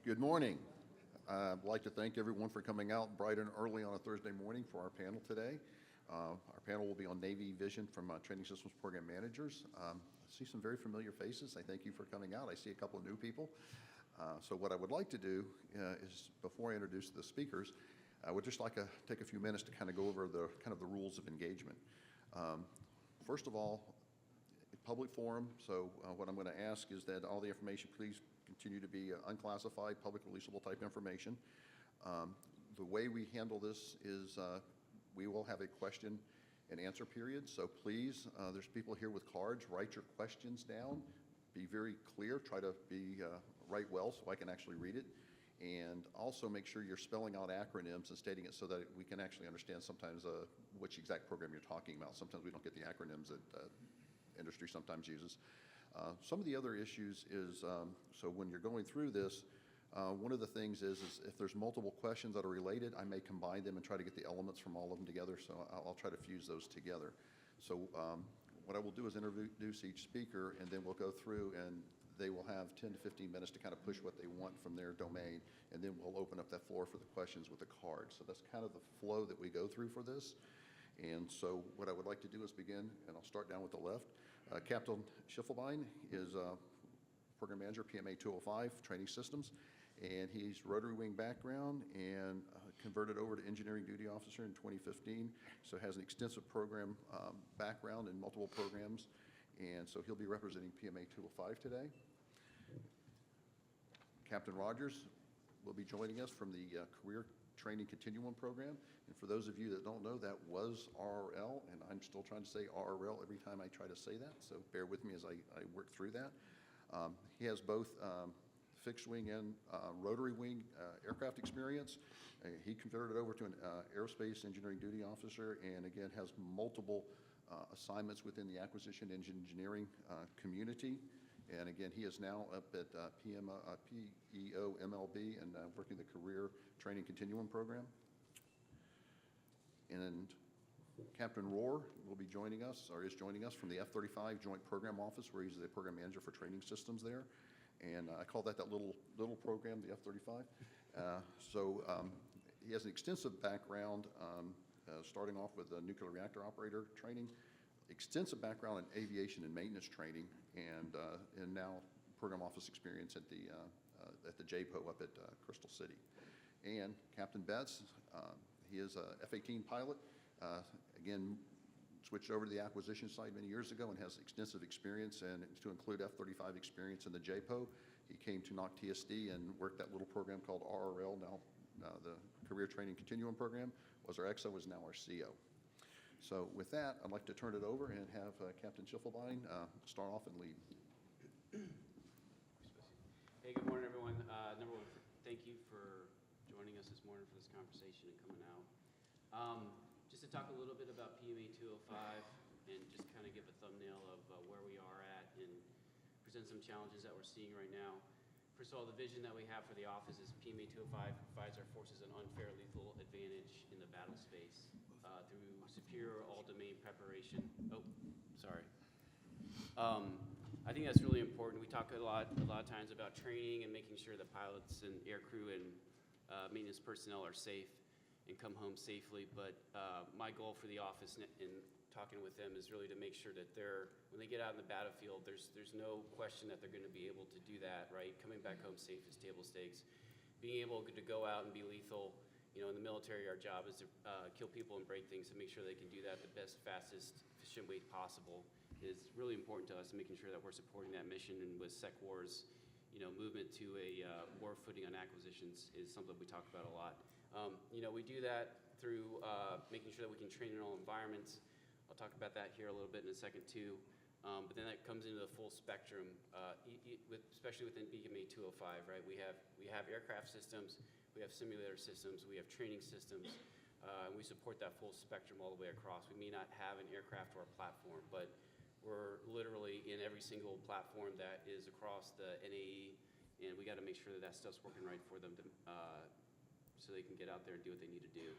Good morning. I'd like to thank everyone for coming out bright and early on a Thursday morning for our panel today. Our panel will be on Navy Vision from Training Systems Program Managers. I see some very familiar faces. I thank you for coming out. I see a couple of new people. So what I would like to do is, before I introduce the speakers, I would just like to take a few minutes to kind of go over the rules of engagement. First of all, public forum, so what I'm going to ask is that all the information please continue to be unclassified, public releasable type information. The way we handle this is we will have a question and answer period, so please, there's people here with cards, write your questions down, be very clear, try to write well so I can actually read it, and also make sure you're spelling out acronyms and stating it so that we can actually understand sometimes which exact program you're talking about. Sometimes we don't get the acronyms that industry sometimes uses. Some of the other issues is, so when you're going through this, one of the things is if there's multiple questions that are related, I may combine them and try to get the elements from all of them together, so I'll try to fuse those together. So what I will do is introduce each speaker, and then we'll go through, and they will have 10 to 15 minutes to kind of push what they want from their domain, and then we'll open up that floor for the questions with the card. So that's kind of the flow that we go through for this. And so what I would like to do is begin, and I'll start down with the left. Captain Schiffelbein is Program Manager, PMA 205, Training Systems, and he's rotary wing background and converted over to Engineering Duty Officer in 2015, so has an extensive program background in multiple programs, and so he'll be representing PMA 205 today. Captain Rogers will be joining us from the Career Training Continuum Program. And for those of you that don't know, that was RRL, and I'm still trying to say RRL every time I try to say that, so bear with me as I work through that. He has both fixed wing and rotary wing aircraft experience. He converted over to an aerospace engineering duty officer, and again has multiple assignments within the acquisition engineering community. And again, he is now up at PEO MLB and working the Career Training Continuum Program. And Captain Rohr will be joining us, or is joining us from the F-35 Joint Program Office, where he's the Program Manager for Training Systems there. And I call that little program, the F-35. He has an extensive background, starting off with nuclear reactor operator training, extensive background in aviation and maintenance training, and now program office experience at the JPO up at Crystal City. And Captain Betts, he is a F-18 pilot, again switched over to the acquisition side many years ago and has extensive experience, and to include F-35 experience in the JPO. He came to NOC TSD and worked that little program called RRL, now the Career Training Continuum Program, was our XO, is now our CO. So with that, I'd like to turn it over and have Captain Schiffelbein start off and lead. Hey, good morning, everyone. Number one, thank you for joining us this morning for this conversation and coming out. Just to talk a little bit about PMA 205 and just kind of give a thumbnail of where we are at and present some challenges that we're seeing right now. First of all, the vision that we have for the office is PMA 205 provides our forces an unfair lethal advantage in the battle space through superior all-domain preparation. Oh, sorry. I think that's really important. We talk a lot of times about training and making sure that pilots and aircrew and maintenance personnel are safe and come home safely. But my goal for the office in talking with them is really to make sure that when they get out in the battlefield, there's no question that they're going to be able to do that, right? Coming back home safe is table stakes. Being able to go out and be lethal. You know, in the military, our job is to kill people and break things, and make sure they can do that the best, fastest, efficient way possible is really important to us, and making sure that we're supporting that mission. And with SecWar's, movement to a war footing on acquisitions is something we talk about a lot. We do that through making sure that we can train in all environments. I'll talk about that here a little bit in a second too. But then that comes into the full spectrum, especially within PMA 205, right? We have aircraft systems, we have simulator systems, we have training systems, and we support that full spectrum all the way across. We may not have an aircraft or a platform, but we're literally in every single platform that is across the NAE, and we got to make sure that stuff's working right for them so they can get out there and do what they need to do.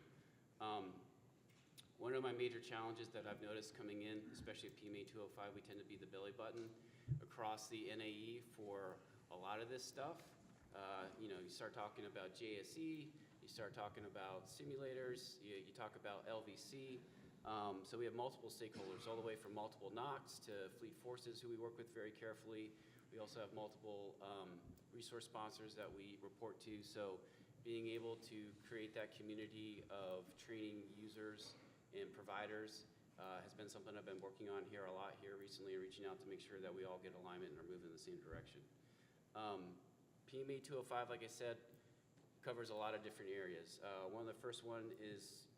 One of my major challenges that I've noticed coming in, especially at PMA 205, we tend to be the belly button across the NAE for a lot of this stuff. You start talking about JSE, you start talking about simulators, you talk about LVC. So we have multiple stakeholders, all the way from multiple NOCs to fleet forces who we work with very carefully. We also have multiple resource sponsors that we report to. So being able to create that community of training users and providers has been something I've been working on here a lot here recently, reaching out to make sure that we all get alignment and are moving in the same direction. PMA 205, like I said, covers a lot of different areas. One of the first one is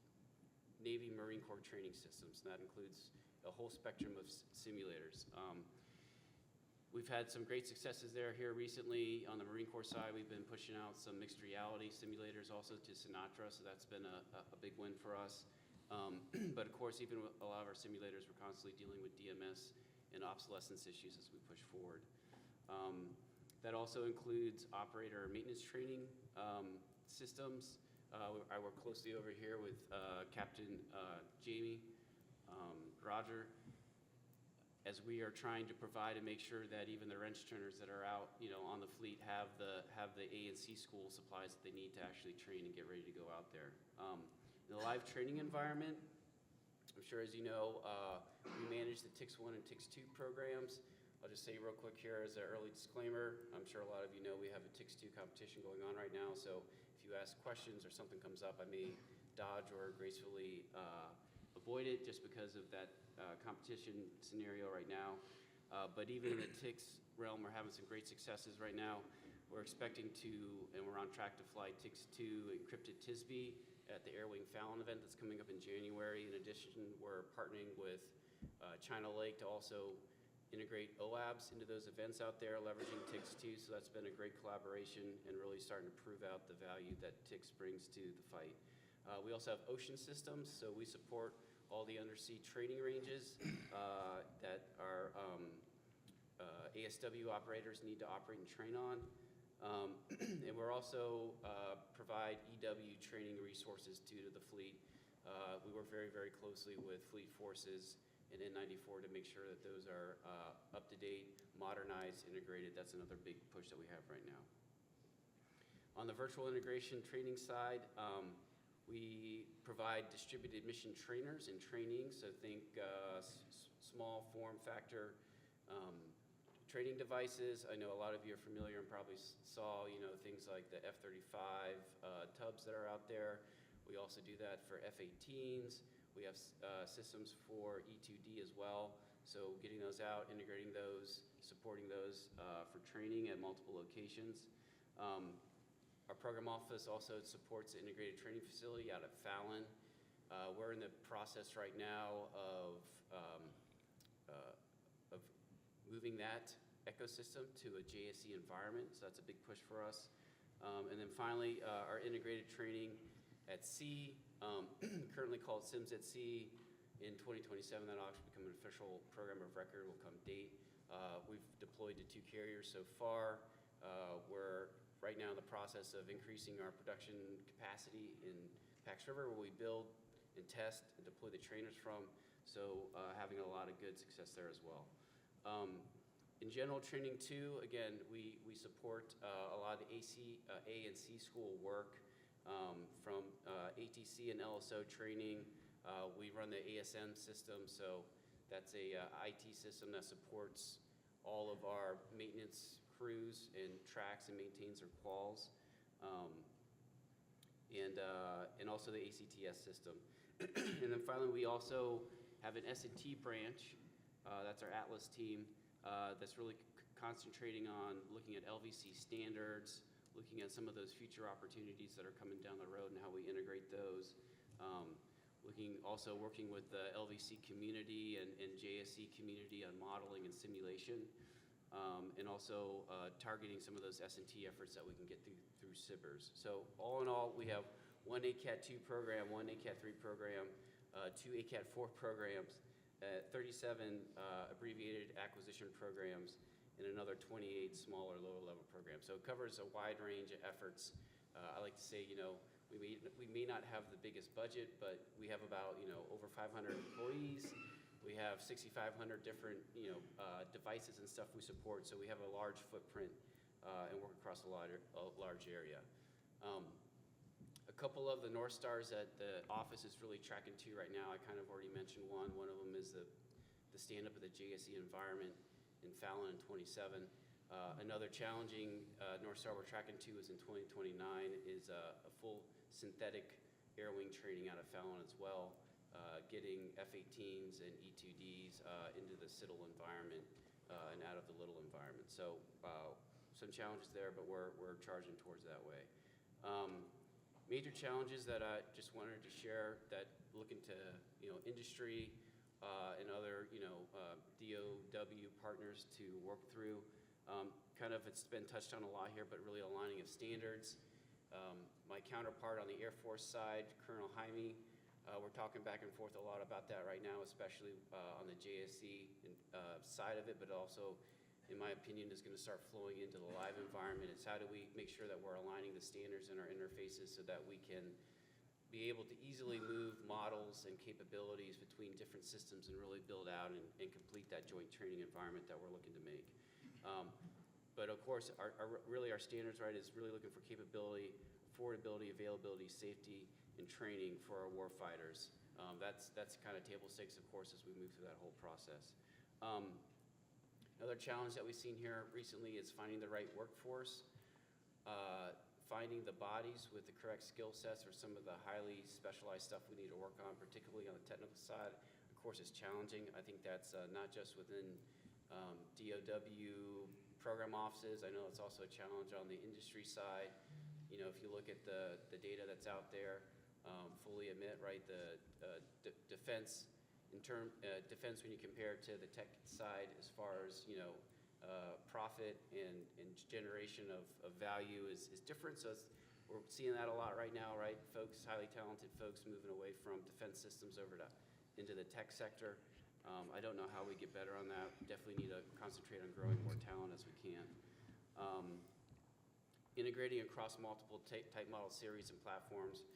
Navy Marine Corps training systems, and that includes a whole spectrum of simulators. We've had some great successes here recently. On the Marine Corps side, we've been pushing out some mixed reality simulators also to Sinatra, so that's been a big win for us. But of course, even with a lot of our simulators, we're constantly dealing with DMS and obsolescence issues as we push forward. That also includes operator maintenance training systems. I work closely over here with Captain Jamie, Roger, as we are trying to provide and make sure that even the wrench turners that are out, on the fleet have the A&C school supplies that they need to actually train and get ready to go out there. In the live training environment, I'm sure as you know, we manage the TICS 1 and TICS 2 programs. I'll just say real quick here as an early disclaimer, I'm sure a lot of you know we have a TICS 2 competition going on right now, so if you ask questions or something comes up, I may dodge or gracefully avoid it just because of that competition scenario right now. But even in the TICS realm, we're having some great successes right now. We're expecting to, and we're on track to fly TICS 2 encrypted TISB at the Air Wing Fallon event that's coming up in January. In addition, we're partnering with China Lake to also integrate OABs into those events out there, leveraging TICS 2, so that's been a great collaboration and really starting to prove out the value that TICS brings to the fight. We also have ocean systems, so we support all the undersea training ranges that our ASW operators need to operate and train on. And we're also provide EW training resources to the fleet. We work very, very closely with fleet forces and N94 to make sure that those are up to date, modernized, integrated. That's another big push that we have right now. On the virtual integration training side, we provide distributed mission trainers and training. So think small form factor training devices. I know a lot of you are familiar and probably saw, things like the F-35 tubs that are out there. We also do that for F-18s. We have systems for E-2D as well. So getting those out, integrating those, supporting those for training at multiple locations. Our program office also supports the integrated training facility out at Fallon. We're in the process right now of moving that ecosystem to a JSE environment, so that's a big push for us. And then finally, our integrated training at sea, currently called SIMS at Sea. In 2027, that'll actually become an official program of record, will come date. We've deployed to 2 carriers so far. We're right now in the process of increasing our production capacity in Pax River, where we build and test and deploy the trainers from, so having a lot of good success there as well. In general training too, again, we support a lot of the A and C school work from ATC and LSO training. We run the ASM system, so that's a IT system that supports all of our maintenance crews and tracks and maintains their quals, and also the ACTS system. And then finally, we also have an S&T branch. That's our Atlas team that's really concentrating on looking at LVC standards, looking at some of those future opportunities that are coming down the road and how we integrate those. Working with the LVC community and JSE community on modeling and simulation, and also targeting some of those S&T efforts that we can get through SIBRs. So all in all, we have 1 ACAT 2 program, 1 ACAT 3 program, 2 ACAT 4 programs, 37 abbreviated acquisition programs, and another 28 smaller, lower-level programs. So it covers a wide range of efforts. I like to say, we may not have the biggest budget, but we have about, over 500 employees. We have 6,500 different, devices and stuff we support, so we have a large footprint and work across a large area. A couple of the North Stars that the office is really tracking to right now, I kind of already mentioned one. One of them is the stand-up of the JSE environment in Fallon in 27. Another challenging North Star we're tracking to is in 2029 is a full synthetic air wing training out of Fallon as well, getting F-18s and E-2Ds into the Cittal environment and out of the Little environment. So some challenges there, but we're charging towards that way. Major challenges that I just wanted to share that looking to industry and other DOW partners to work through. Kind of it's been touched on a lot here, but really aligning of standards. My counterpart on the Air Force side, Colonel Jaime, we're talking back and forth a lot about that right now, especially on the JSE side of it, but also, in my opinion, is going to start flowing into the live environment. It's how do we make sure that we're aligning the standards in our interfaces so that we can be able to easily move models and capabilities between different systems and really build out and complete that joint training environment that we're looking to make. But of course, really our standards, right, is really looking for capability, affordability, availability, safety, and training for our warfighters. That's kind of table stakes, of course, as we move through that whole process. Another challenge that we've seen here recently is finding the right workforce. Finding the bodies with the correct skill sets or some of the highly specialized stuff we need to work on, particularly on the technical side, of course, is challenging. I think that's not just within DOW program offices. I know it's also a challenge on the industry side. If you look at the data that's out there, fully admit, right, the defense defense when you compare it to the tech side as far as profit and generation of value is different. So we're seeing that a lot right now, right? Folks, highly talented folks moving away from defense systems over into the tech sector. I don't know how we get better on that. We definitely need to concentrate on growing more talent as we can. Integrating across multiple type model series and platforms.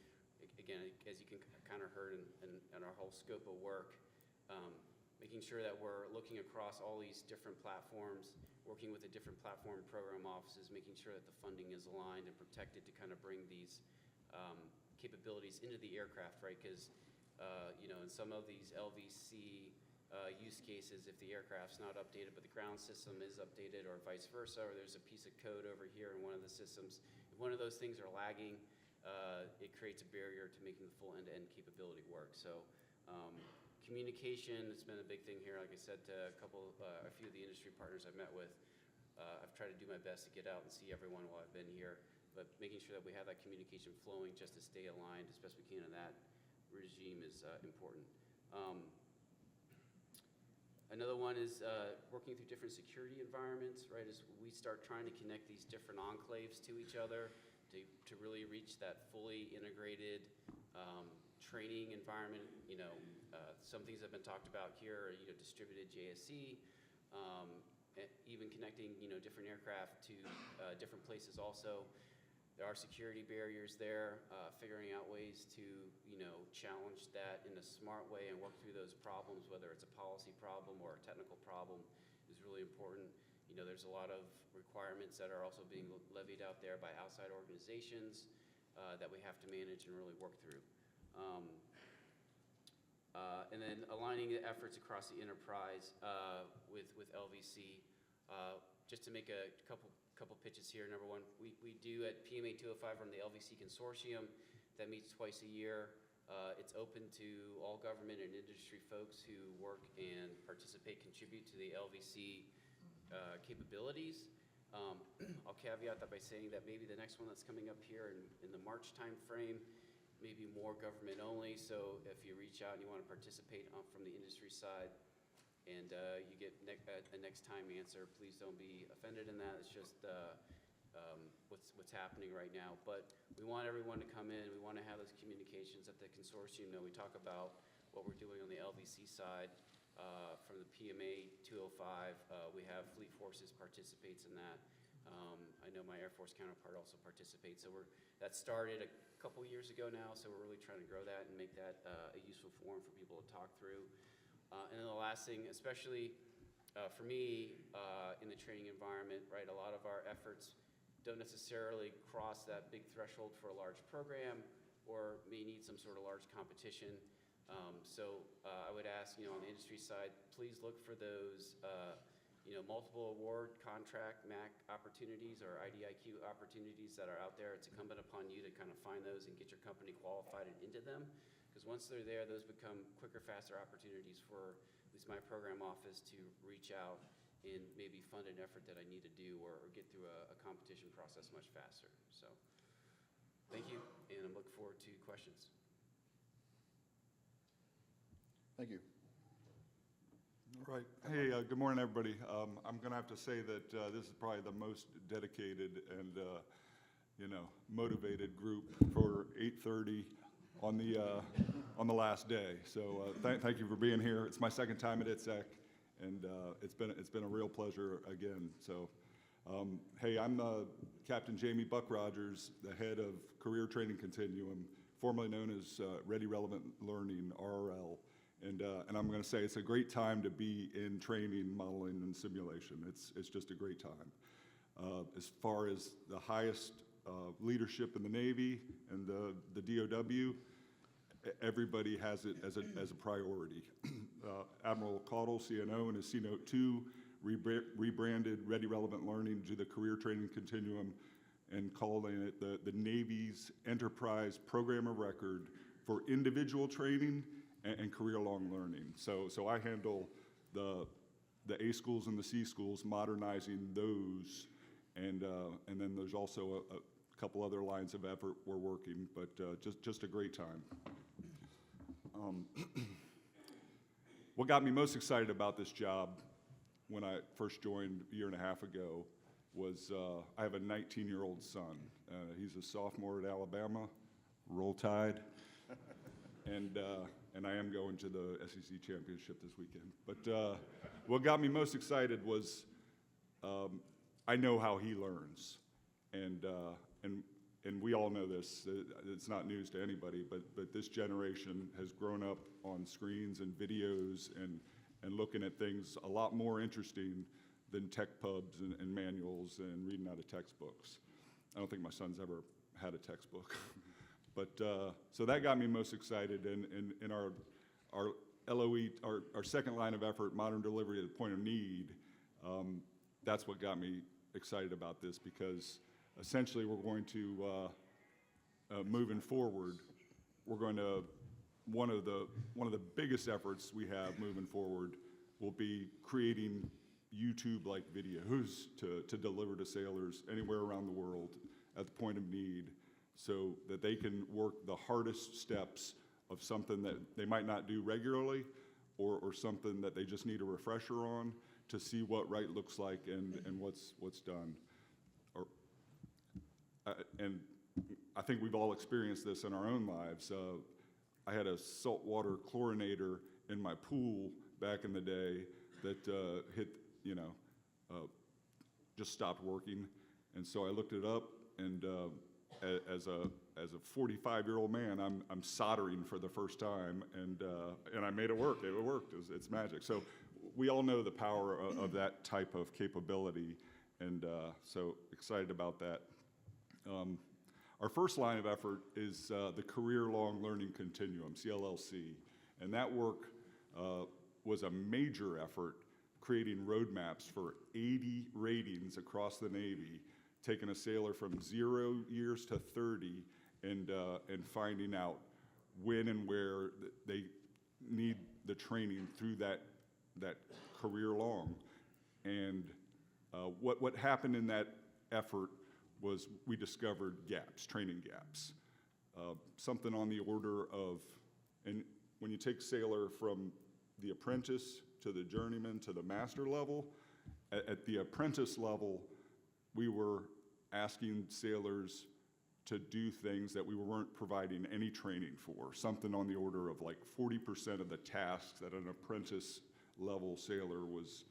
Again, as you can kind of heard in our whole scope of work, making sure that we're looking across all these different platforms, working with the different platform program offices, making sure that the funding is aligned and protected to kind of bring these capabilities into the aircraft, right? Because, in some of these LVC use cases, if the aircraft's not updated but the ground system is updated or vice versa, or there's a piece of code over here in one of the systems, if one of those things are lagging, it creates a barrier to making the full end-to-end capability work. So communication has been a big thing here. Like I said to a few of the industry partners I've met with, I've tried to do my best to get out and see everyone while I've been here, but making sure that we have that communication flowing just to stay aligned as best we can in that regime is important. Another one is working through different security environments, right? As we start trying to connect these different enclaves to each other to really reach that fully integrated training environment. Some things that have been talked about here are distributed JSE, even connecting different aircraft to different places also. There are security barriers there, figuring out ways to challenge that in a smart way and work through those problems, whether it's a policy problem or a technical problem, is really important. There's a lot of requirements that are also being levied out there by outside organizations that we have to manage and really work through. And then aligning the efforts across the enterprise with LVC. Just to make a couple pitches here. Number one, we do at PMA 205 run the LVC Consortium that meets twice a year. It's open to all government and industry folks who work and participate, contribute to the LVC capabilities. I'll caveat that by saying that maybe the next one that's coming up here in the March time frame, maybe more government only. So if you reach out and you want to participate from the industry side and you get a next time answer, please don't be offended in that. It's just what's happening right now. But we want everyone to come in. We want to have those communications at the consortium. We talk about what we're doing on the LVC side. From the PMA 205, we have Fleet Forces participates in that. I know my Air Force counterpart also participates. So that started a couple years ago now, so we're really trying to grow that and make that a useful forum for people to talk through. And then the last thing, especially For me, in the training environment, right, a lot of our efforts don't necessarily cross that big threshold for a large program or may need some sort of large competition. I would ask, on the industry side, please look for those, multiple award contract MAC opportunities or IDIQ opportunities that are out there. It's incumbent upon you to kind of find those and get your company qualified and into them. Because once they're there, those become quicker, faster opportunities for at least my program office to reach out and maybe fund an effort that I need to do or get through a competition process much faster. So thank you, and I'm looking forward to questions. Thank you. All right. Hey, good morning, everybody. I'm going to have to say that this is probably the most dedicated and, motivated group for 8:30 on the last day. So thank you for being here. It's my second time at ITSEC, and it's been a real pleasure again. So, hey, I'm Captain Jamie Buck Rogers, the head of Career Training Continuum, formerly known as Ready Relevant Learning (RRL). And I'm going to say it's a great time to be in training, modeling, and simulation. It's just a great time. As far as the highest leadership in the Navy and the DOW, everybody has it as a priority. Admiral Caudle, CNO, in his C-Note 2, rebranded Ready Relevant Learning to the Career Training Continuum and calling it the Navy's enterprise program of record for individual training and career-long learning. So I handle the A schools and the C schools, modernizing those, and then there's also a couple other lines of effort we're working, but just a great time. What got me most excited about this job when I first joined a year and a half ago was I have a 19-year-old son. He's a sophomore at Alabama, Roll Tide, and I am going to the SEC championship this weekend. But what got me most excited was I know how he learns, and we all know this. It's not news to anybody, but this generation has grown up on screens and videos and looking at things a lot more interesting than tech pubs and manuals and reading out of textbooks. I don't think my son's ever had a textbook. But so that got me most excited, and in our LOE, our second line of effort, modern delivery at the point of need, that's what got me excited about this, because essentially we're going to, moving forward, we're going to, one of the biggest efforts we have moving forward will be creating YouTube-like videos to deliver to sailors anywhere around the world at the point of need, so that they can work the hardest steps of something that they might not do regularly, or something that they just need a refresher on to see what right looks like and what's done. And I think we've all experienced this in our own lives. I had a saltwater chlorinator in my pool back in the day that just stopped working, and so I looked it up, and as a 45-year-old man, I'm soldering for the first time, and I made it work. It worked. It's magic. So we all know the power of that type of capability, and so excited about that. Our first line of effort is the Career-Long Learning Continuum, CLLC, and that work was a major effort, creating roadmaps for 80 ratings across the Navy, taking a sailor from 0 years to 30 and finding out when and where they need the training through that career long. And what happened in that effort was we discovered gaps, training gaps. Something on the order of, and when you take sailor from the apprentice to the journeyman to the master level, at the apprentice level, we were asking sailors to do things that we weren't providing any training for, something on the order of like 40% of the tasks that an apprentice level sailor was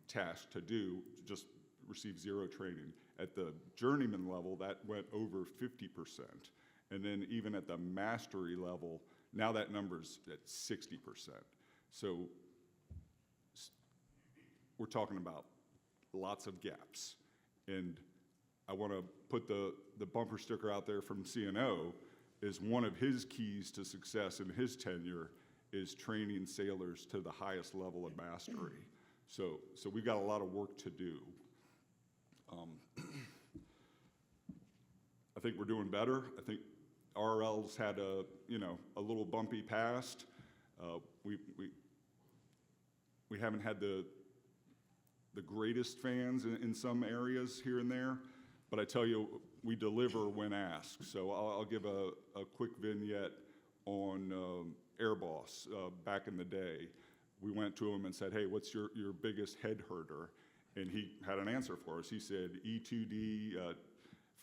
tasked to do, just receive zero training. At the journeyman level, that went over 50%. And then even at the mastery level, now that number's at 60%. So we're talking about lots of gaps. And I want to put the bumper sticker out there from CNO is one of his keys to success in his tenure is training sailors to the highest level of mastery. So we've got a lot of work to do. I think we're doing better. I think RL's had a little bumpy past. We haven't had the greatest fans in some areas here and there, but I tell you, we deliver when asked. So I'll give a quick vignette on Airboss back in the day. We went to him and said, hey, what's your biggest head herder? And he had an answer for us. He said, E2D,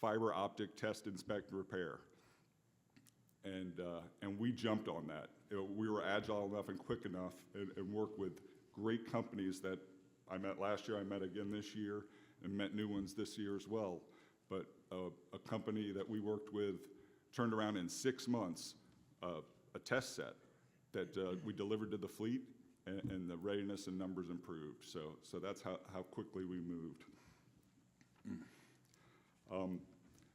fiber optic test, inspect, repair. And we jumped on that. We were agile enough and quick enough and worked with great companies that I met last year, I met again this year, and met new ones this year as well. But a company that we worked with turned around in 6 months a test set that we delivered to the fleet, and the readiness and numbers improved. So that's how quickly we moved.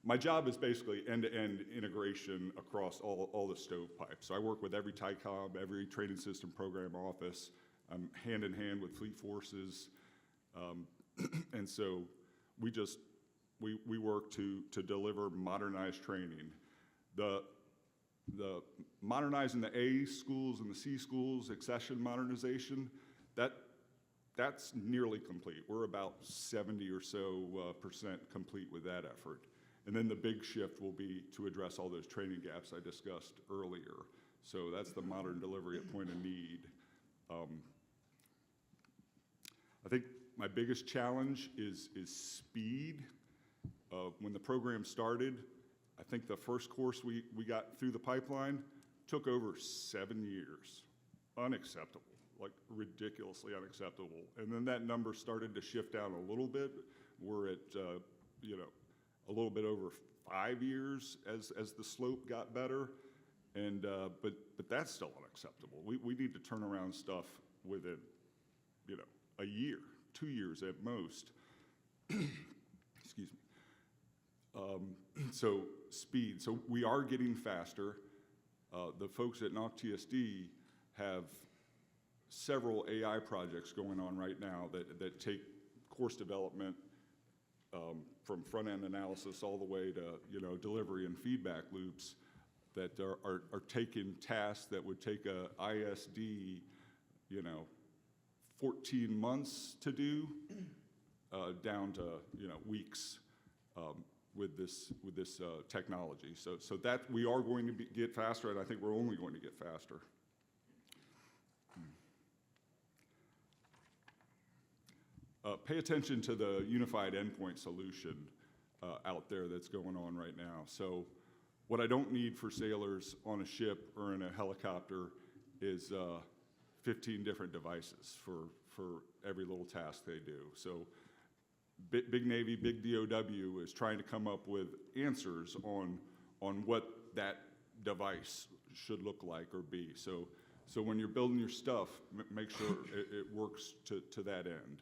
My job is basically end-to-end integration across all the stovepipes. So I work with every TICOM, every training system program office. I'm hand in hand with fleet forces. And so we work to deliver modernized training. The modernizing the A schools and the C schools, accession modernization, that's nearly complete. We're about 70 or so percent complete with that effort. And then the big shift will be to address all those training gaps I discussed earlier. So that's the modern delivery at point of need. I think my biggest challenge is speed. When the program started, I think the first course we got through the pipeline took over 7 years. Unacceptable, like ridiculously unacceptable. And then that number started to shift down a little bit. We're at, a little bit over 5 years as the slope got better. And, but that's still unacceptable. We need to turn around stuff within, a year, 2 years at most. Excuse me. So speed. So we are getting faster. The folks at NOC-TSD have several AI projects going on right now that take course development from front-end analysis all the way to delivery and feedback loops that are taking tasks that would take a ISD 14 months to do down to weeks with this technology. So that we are going to get faster, and I think we're only going to get faster. Pay attention to the unified endpoint solution out there that's going on right now. So what I don't need for sailors on a ship or in a helicopter is 15 different devices for every little task they do. So Big Navy, Big DOW is trying to come up with answers on what that device should look like or be. So when you're building your stuff, make sure it works to that end.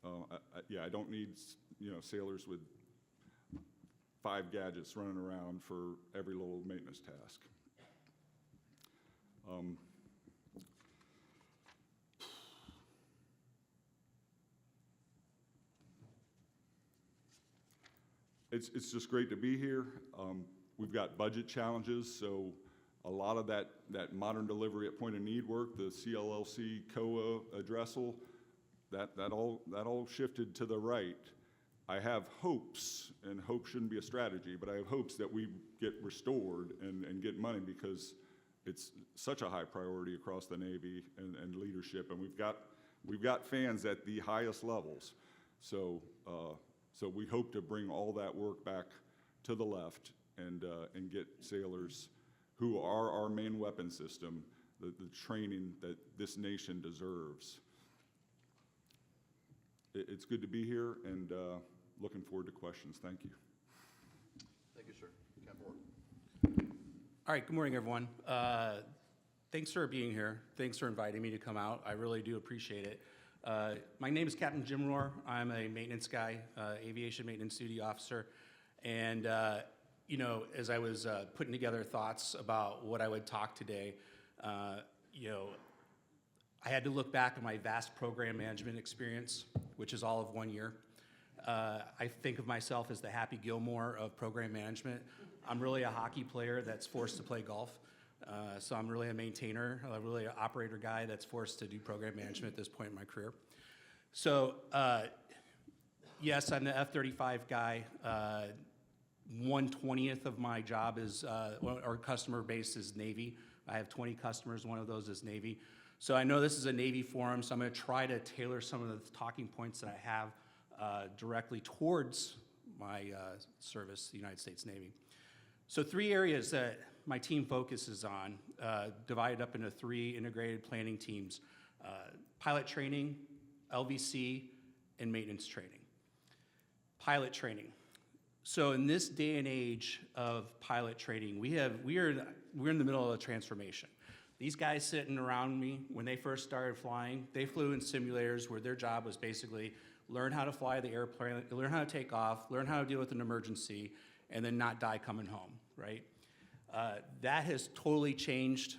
I don't need sailors with 5 gadgets running around for every little maintenance task. It's just great to be here. We've got budget challenges, so a lot of that modern delivery at point of need work, the CLLC COA addressal, that all shifted to the right. I have hopes, and hope shouldn't be a strategy, but I have hopes that we get restored and get money because it's such a high priority across the Navy and leadership, and we've got fans at the highest levels. So we hope to bring all that work back to the left and get sailors who are our main weapon system, the training that this nation deserves. It's good to be here and looking forward to questions. Thank you. Thank you, sir. Captain Ward. All right, good morning, everyone. Thanks for being here. Thanks for inviting me to come out. I really do appreciate it. My name is Captain Jim Rohr. I'm a maintenance guy, aviation maintenance duty officer. And, you know, as I was putting together thoughts about what I would talk today, you know, I had to look back at my vast program management experience, which is all of 1 year. I think of myself as the Happy Gilmore of program management. I'm really a hockey player that's forced to play golf. So I'm really a maintainer, really an operator guy that's forced to do program management at this point in my career. So yes, I'm the F-35 guy. 1/20th of my job is, our customer base is Navy. I have 20 customers, one of those is Navy. So I know this is a Navy forum, so I'm gonna try to tailor some of the talking points that I have directly towards my service, the United States Navy. So 3 areas that my team focuses on, divided up into 3 integrated planning teams: pilot training, LVC, and maintenance training. Pilot training. So in this day and age of pilot training, we're in the middle of a transformation. These guys sitting around me, when they first started flying, they flew in simulators where their job was basically learn how to fly the airplane, learn how to take off, learn how to deal with an emergency, and then not die coming home, right? That has totally changed,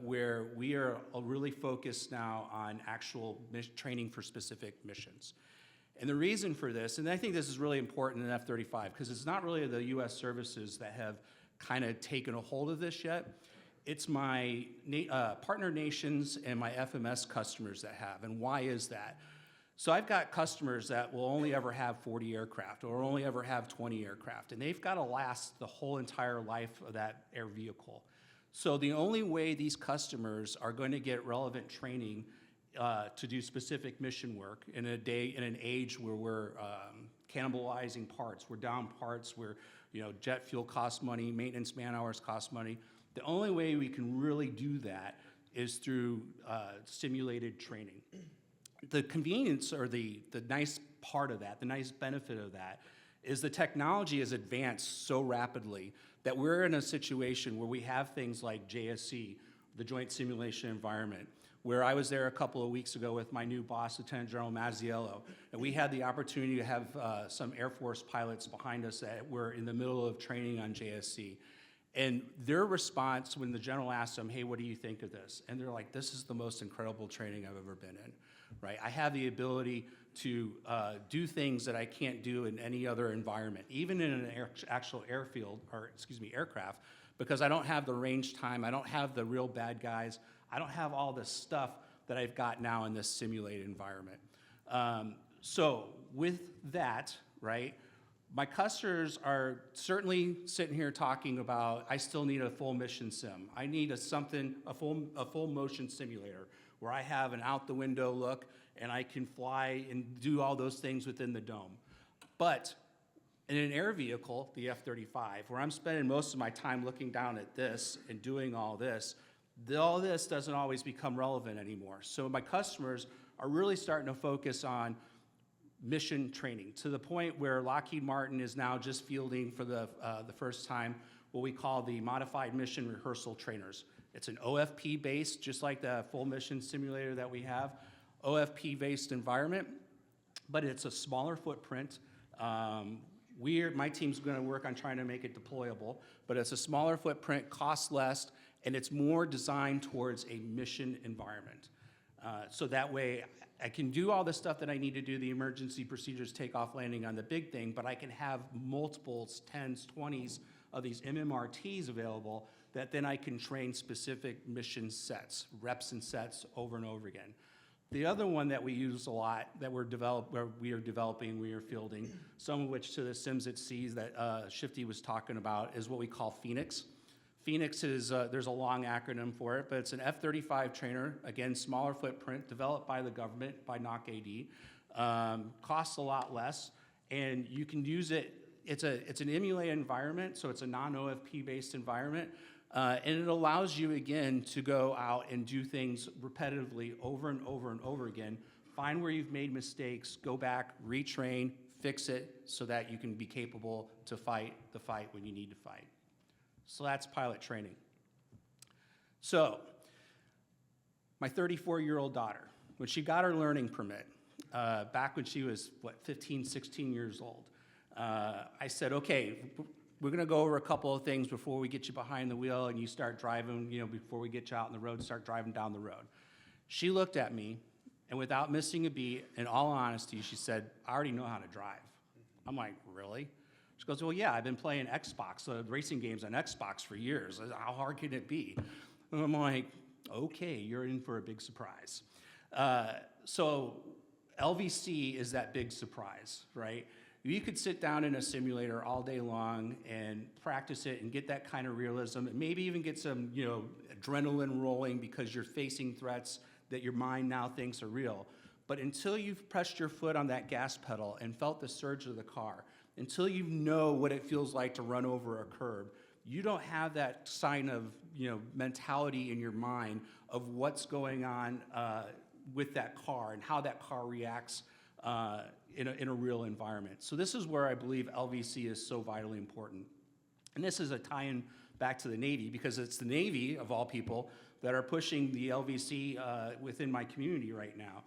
where we are really focused now on actual training for specific missions. And the reason for this, and I think this is really important in F-35, because it's not really the U.S. services that have kind of taken a hold of this yet. It's my partner nations and my FMS customers that have. And why is that? So I've got customers that will only ever have 40 aircraft or only ever have 20 aircraft, and they've got to last the whole entire life of that air vehicle. So the only way these customers are going to get relevant training to do specific mission work in an age where we're cannibalizing parts, we're down parts, where, you know, jet fuel costs money, maintenance man hours cost money. The only way we can really do that is through simulated training. The convenience, or the nice part of that, the nice benefit of that, is the technology has advanced so rapidly that we're in a situation where we have things like JSC, the Joint Simulation Environment, where I was there a couple of weeks ago with my new boss, Lieutenant General Mazziello, and we had the opportunity to have some Air Force pilots behind us that were in the middle of training on JSC. And their response when the general asked them, hey, what do you think of this? And they're like, this is the most incredible training I've ever been in, right? I have the ability to do things that I can't do in any other environment, even in an actual aircraft, because I don't have the range time, I don't have the real bad guys, I don't have all this stuff that I've got now in this simulated environment. So with that, right, my customers are certainly sitting here talking about, I still need a full mission sim. I need a full motion simulator where I have an out the window look and I can fly and do all those things within the dome. But in an air vehicle, the F-35, where I'm spending most of my time looking down at this and doing all this doesn't always become relevant anymore. So my customers are really starting to focus on mission training, to the point where Lockheed Martin is now just fielding for the first time what we call the Modified Mission Rehearsal Trainers. It's an OFP-based, just like the full mission simulator that we have, OFP-based environment, but it's a smaller footprint. My team's gonna work on trying to make it deployable, but it's a smaller footprint, costs less, and it's more designed towards a mission environment. So that way, I can do all the stuff that I need to do, the emergency procedures, takeoff, landing on the big thing, but I can have multiples, 10s, 20s of these MMRTs available that then I can train specific mission sets, reps and sets over and over again. The other one that we use a lot, that we are fielding, some of which to the Sims at Seas that Shifty was talking about, is what we call Phoenix. Phoenix is, there's a long acronym for it, but it's an F-35 trainer, again, smaller footprint, developed by the government, by NOC AD, costs a lot less, and you can use it, it's an emulated environment, so it's a non-OFP based environment, and it allows you, again, to go out and do things repetitively over and over and over again, find where you've made mistakes, go back, retrain, fix it, so that you can be capable to fight the fight when you need to fight. So that's pilot training. So, my 34-year-old daughter, When she got her learning permit, back when she was, 15, 16 years old, I said, okay, we're gonna go over a couple of things before we get you behind the wheel and you start driving, before we get you out on the road, start driving down the road. She looked at me, and without missing a beat, in all honesty, she said, I already know how to drive. I'm like, really? She goes, well, yeah, I've been playing Xbox, racing games on Xbox for years. How hard can it be? And I'm like, okay, you're in for a big surprise. So LVC is that big surprise, right? You could sit down in a simulator all day long and practice it and get that kind of realism, and maybe even get some, adrenaline rolling because you're facing threats that your mind now thinks are real. But until you've pressed your foot on that gas pedal and felt the surge of the car, until you know what it feels like to run over a curb, you don't have that sign of, mentality in your mind of what's going on with that car and how that car reacts in a real environment. So this is where I believe LVC is so vitally important. And this is a tie-in back to the Navy, because it's the Navy, of all people, that are pushing the LVC within my community right now.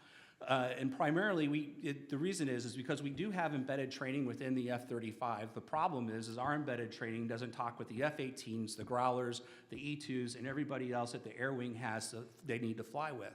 And primarily, the reason is because we do have embedded training within the F-35. The problem is our embedded training doesn't talk with the F-18s, the Growlers, the E-2s, and everybody else that the Air Wing has that they need to fly with.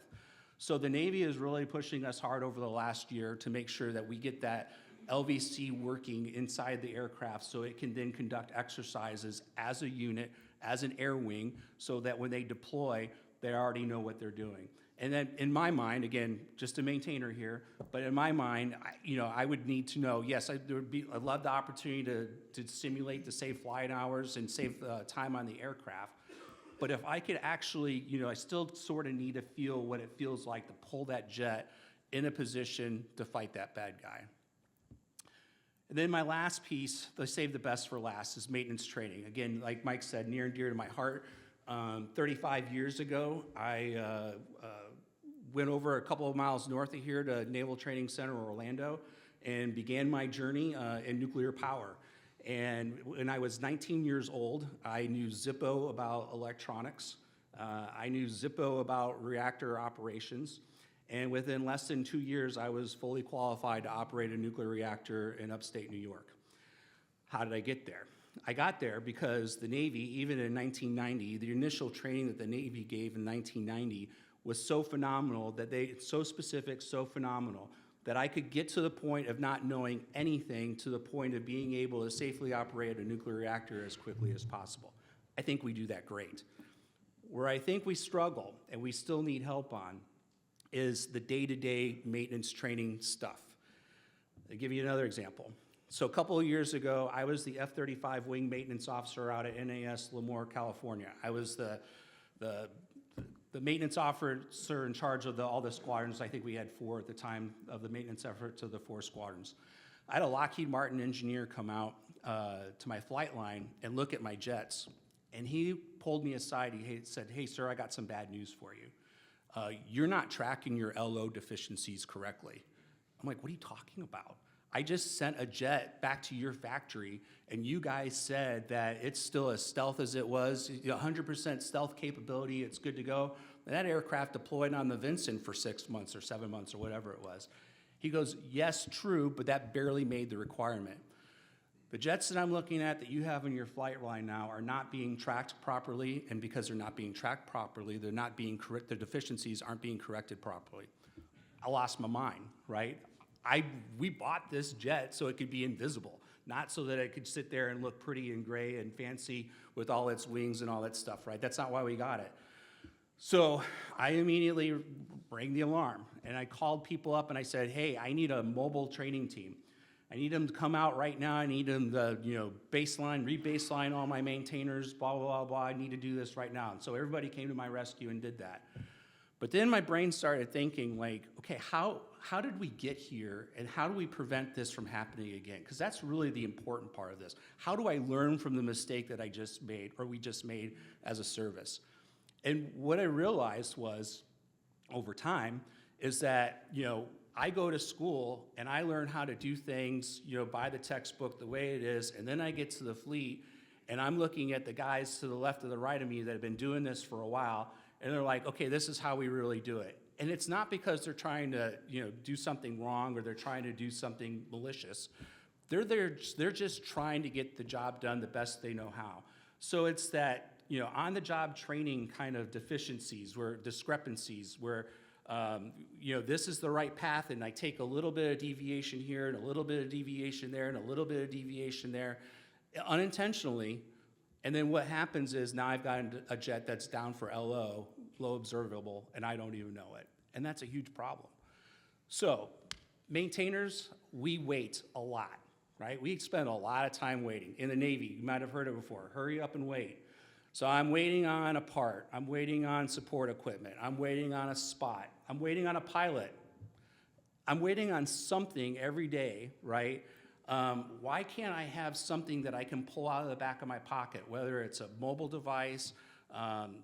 So the Navy is really pushing us hard over the last year to make sure that we get that LVC working inside the aircraft so it can then conduct exercises as a unit, as an air wing, so that when they deploy, they already know what they're doing. And then in my mind, again, just a maintainer here, but in my mind, I would need to know, yes, I'd love the opportunity to simulate the safe flight hours and save time on the aircraft. But if I could actually, I still sort of need to feel what it feels like to pull that jet in a position to fight that bad guy. And then my last piece, they save the best for last, is maintenance training. Again, like Mike said, near and dear to my heart. 35 years ago, I went over a couple of miles north of here to Naval Training Center, Orlando, and began my journey in nuclear power. And when I was 19 years old, I knew Zippo about electronics. I knew Zippo about reactor operations. And within less than 2 years, I was fully qualified to operate a nuclear reactor in upstate New York. How did I get there? I got there because the Navy, even in 1990, the initial training that the Navy gave in 1990 was so phenomenal that so specific, so phenomenal, that I could get to the point of not knowing anything to the point of being able to safely operate a nuclear reactor as quickly as possible. I think we do that great. Where I think we struggle and we still need help on is the day-to-day maintenance training stuff. I'll give you another example. So a couple of years ago, I was the F-35 wing maintenance officer out at NAS Lemoore, California. I was the maintenance officer in charge of all the squadrons. I think we had 4 at the time of the maintenance efforts of the 4 squadrons. I had a Lockheed Martin engineer come out to my flight line and look at my jets. And he pulled me aside. He said, hey, sir, I got some bad news for you. You're not tracking your LO deficiencies correctly. I'm like, what are you talking about? I just sent a jet back to your factory, and you guys said that it's still as stealth as it was, 100% stealth capability, it's good to go. And that aircraft deployed on the Vincent for 6 months or 7 months or whatever it was. He goes, yes, true, but that barely made the requirement. The jets that I'm looking at that you have in your flight line now are not being tracked properly, and because they're not being tracked properly, they're not being the deficiencies aren't being corrected properly. I lost my mind, right? We bought this jet so it could be invisible, not so that it could sit there and look pretty and gray and fancy with all its wings and all that stuff, right? That's not why we got it. So I immediately rang the alarm, and I called people up and I said, hey, I need a mobile training team. I need them to come out right now. I need them to, re-baseline all my maintainers, blah, blah, blah, blah. I need to do this right now. And so everybody came to my rescue and did that. But then my brain started thinking, like, okay, how did we get here, and how do we prevent this from happening again? Because that's really the important part of this. How do I learn from the mistake that I just made, or we just made as a service? And what I realized was, over time, is that, I go to school and I learn how to do things, by the textbook the way it is, and then I get to the fleet and I'm looking at the guys to the left or the right of me that have been doing this for a while, and they're like, okay, this is how we really do it. And it's not because they're trying to, do something wrong or they're trying to do something malicious. They're just trying to get the job done the best they know how. So it's that, on-the-job training kind of deficiencies, where discrepancies, where, this is the right path, and I take a little bit of deviation here, and a little bit of deviation there, and a little bit of deviation there, unintentionally. And then what happens is now I've got a jet that's down for LO, low observable, and I don't even know it. And that's a huge problem. So maintainers, we wait a lot, right? We spend a lot of time waiting. In the Navy, you might have heard it before, hurry up and wait. So I'm waiting on a part, I'm waiting on support equipment, I'm waiting on a spot, I'm waiting on a pilot. I'm waiting on something every day, right? Why can't I have something that I can pull out of the back of my pocket, whether it's a mobile device,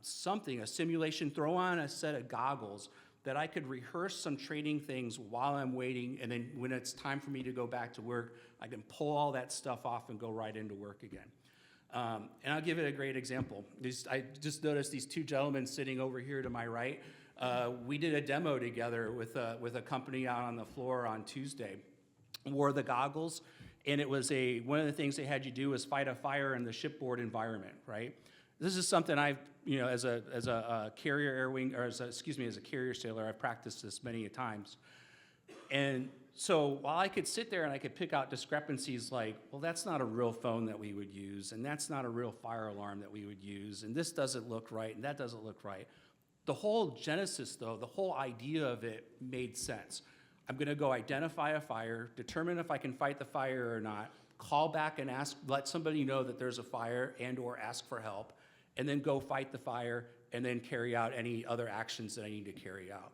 something, a simulation, throw on a set of goggles that I could rehearse some training things while I'm waiting, and then when it's time for me to go back to work, I can pull all that stuff off and go right into work again. And I'll give it a great example. I just noticed these two gentlemen sitting over here to my right. We did a demo together with a company out on the floor on Tuesday. Wore the goggles, and it was one of the things they had you do was fight a fire in the shipboard environment, right? This is something I've, as a carrier air wing, or as a carrier sailor, I've practiced this many times. And so while I could sit there and I could pick out discrepancies like, well, that's not a real phone that we would use, and that's not a real fire alarm that we would use, and this doesn't look right, and that doesn't look right. The whole genesis, though, the whole idea of it made sense. I'm gonna go identify a fire, determine if I can fight the fire or not, call back and let somebody know that there's a fire and or ask for help, and then go fight the fire and then carry out any other actions that I need to carry out.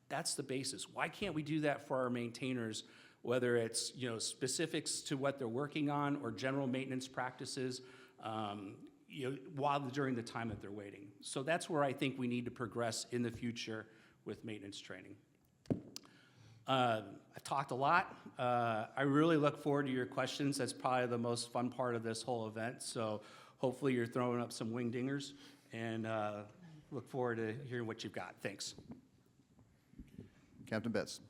That's the basis. Why can't we do that for our maintainers, whether it's specifics to what they're working on or general maintenance practices, during the time that they're waiting. So that's where I think we need to progress in the future with maintenance training. I've talked a lot. I really look forward to your questions. That's probably the most fun part of this whole event. So hopefully you're throwing up some wing dingers, and look forward to hearing what you've got. Thanks. Captain Betts.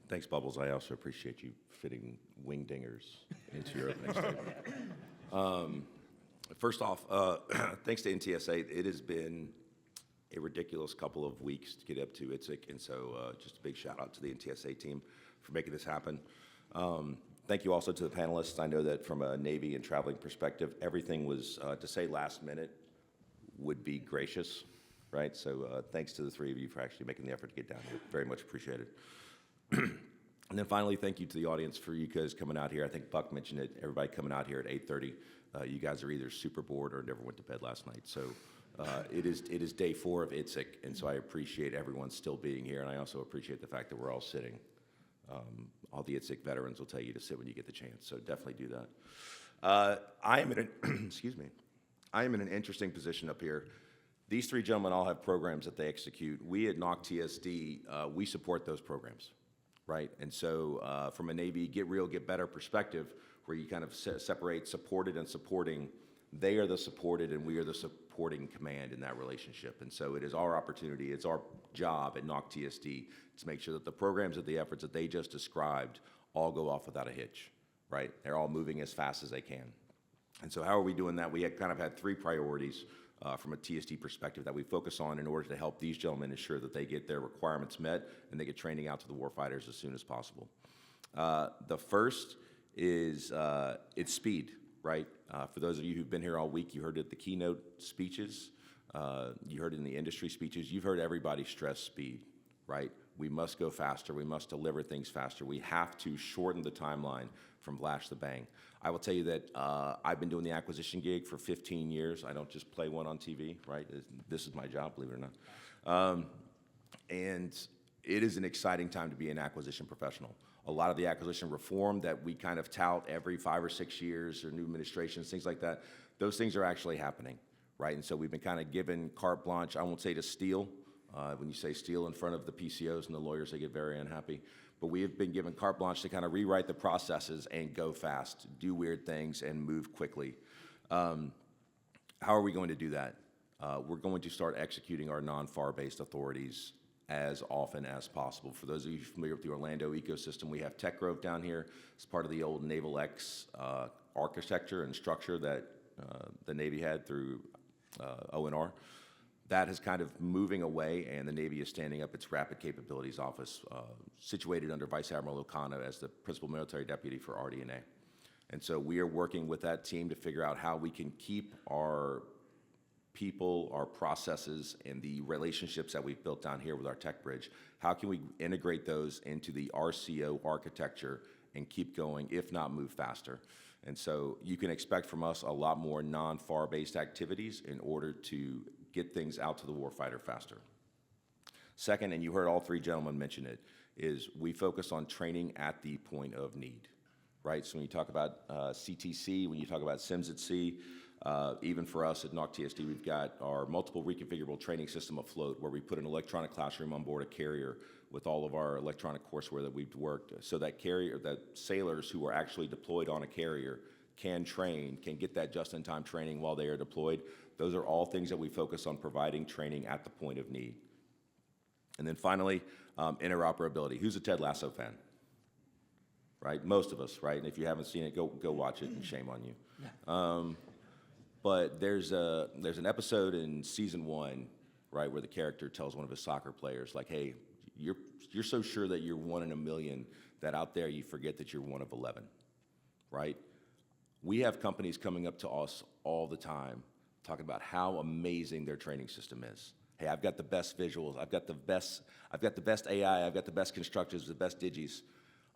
Thanks, Bubbles. I also appreciate you fitting wing dingers into your opening statement. First off, thanks to NTSA. It has been a ridiculous couple of weeks to get up to ITSEC, and so just a big shout out to the NTSA team for making this happen. Thank you also to the panelists. I know that from a Navy and traveling perspective, everything was, to say last minute, would be gracious, right? So thanks to the three of you for actually making the effort to get down here. Very much appreciated. And then finally, thank you to the audience for you guys coming out here. I think Buck mentioned it, everybody coming out here at 8:30. You guys are either super bored or never went to bed last night. So it is day 4 of ITSEC, and so I appreciate everyone still being here, and I also appreciate the fact that we're all sitting. All the ITSEC veterans will tell you to sit when you get the chance, so definitely do that. I am in an, excuse me, I am in an interesting position up here. These three gentlemen all have programs that they execute. We at NOC TSD, we support those programs, right? And so from a Navy get real, get better perspective, where you kind of separate supported and supporting, they are the supported and we are the supporting command in that relationship. And so it is our opportunity, it's our job at NOC TSD to make sure that the programs and the efforts that they just described all go off without a hitch, right? They're all moving as fast as they can. And so how are we doing that? We had kind of had 3 priorities from a TSD perspective that we focus on in order to help these gentlemen ensure that they get their requirements met and they get training out to the warfighters as soon as possible. The first is it's speed, right? For those of you who've been here all week, you heard it at the keynote speeches, you heard it in the industry speeches, you've heard everybody stress speed, right? We must go faster, we must deliver things faster, we have to shorten the timeline from flash to bang. I will tell you that I've been doing the acquisition gig for 15 years. I don't just play one on TV, right? This is my job, believe it or not. And it is an exciting time to be an acquisition professional. A lot of the acquisition reform that we kind of tout every 5 or 6 years, or new administrations, things like that, those things are actually happening, right? And so we've been kind of given carte blanche, I won't say to steal. When you say steal in front of the PCOs and the lawyers, they get very unhappy. But we have been given carte blanche to kind of rewrite the processes and go fast, do weird things, and move quickly. How are we going to do that? We're going to start executing our non-FAR-based authorities as often as possible. For those of you familiar with the Orlando ecosystem, we have Tech Grove down here. It's part of the old Naval X architecture and structure that the Navy had through ONR. That is kind of moving away, and the Navy is standing up its Rapid Capabilities Office, situated under Vice Admiral Okano as the Principal Military Deputy for RD&A. And so we are working with that team to figure out how we can keep our people, our processes, and the relationships that we've built down here with our tech bridge. How can we integrate those into the RCO architecture and keep going, if not move faster? And so you can expect from us a lot more non-FAR-based activities in order to get things out to the warfighter faster. Second, and you heard all three gentlemen mention it, is we focus on training at the point of need, right? So when you talk about CTC, when you talk about SIMS at Sea, even for us at NOC TSD, we've got our multiple reconfigurable training system afloat where we put an electronic classroom on board a carrier with all of our electronic courseware that we've worked, so that sailors who are actually deployed on a carrier can train, can get that just-in-time training while they are deployed. Those are all things that we focus on providing training at the point of need. And then finally, interoperability. Who's a Ted Lasso fan? Right, most of us, right? And if you haven't seen it, go watch it, and shame on you. But there's an episode in season 1, right, where the character tells one of his soccer players, like, hey, you're so sure that you're 1 in a million that out there you forget that you're 1 of 11, right? We have companies coming up to us all the time talking about how amazing their training system is. Hey, I've got the best visuals, I've got the best AI, I've got the best constructors, the best digis.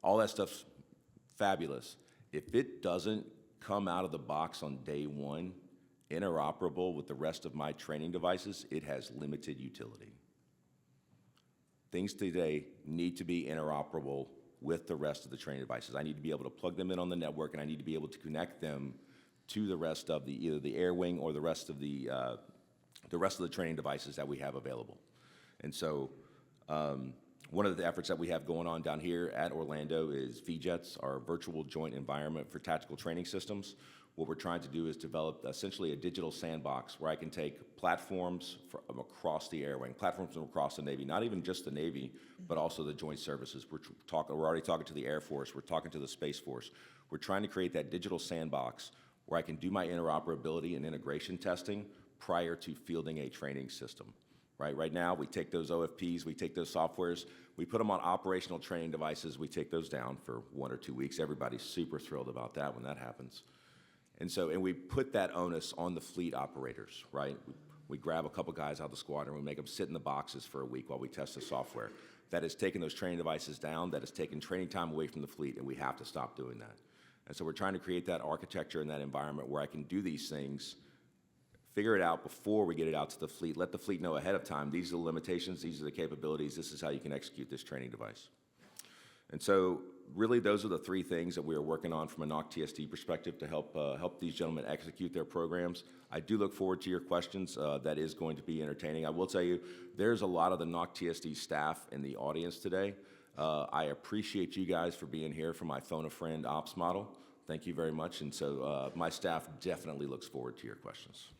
All that stuff's fabulous. If it doesn't come out of the box on day 1 interoperable with the rest of my training devices, it has limited utility. Things today need to be interoperable with the rest of the training devices. I need to be able to plug them in on the network, and I need to be able to connect them to the rest of either the air wing or the rest of the training devices that we have available. And so one of the efforts that we have going on down here at Orlando is VJETS, our virtual joint environment for tactical training systems. What we're trying to do is develop essentially a digital sandbox where I can take platforms from across the air wing, platforms from across the Navy, not even just the Navy, but also the joint services. We're already talking to the Air Force, we're talking to the Space Force. We're trying to create that digital sandbox where I can do my interoperability and integration testing prior to fielding a training system. Right now, we take those OFPs, we take those softwares, we put them on operational training devices, we take those down for 1 or 2 weeks. Everybody's super thrilled about that when that happens. And we put that onus on the fleet operators, right? We grab a couple guys out of the squadron, we make them sit in the boxes for a week while we test the software. That has taken those training devices down, that has taken training time away from the fleet, and we have to stop doing that. And so we're trying to create that architecture and that environment where I can do these things, figure it out before we get it out to the fleet, let the fleet know ahead of time, these are the limitations, these are the capabilities, this is how you can execute this training device. And so really those are the 3 things that we are working on from a NOC TSD perspective to help these gentlemen execute their programs. I do look forward to your questions. That is going to be entertaining. I will tell you, there's a lot of the NOC TSD staff in the audience today. I appreciate you guys for being here for my phone a friend ops model. Thank you very much. And so my staff definitely looks forward to your questions.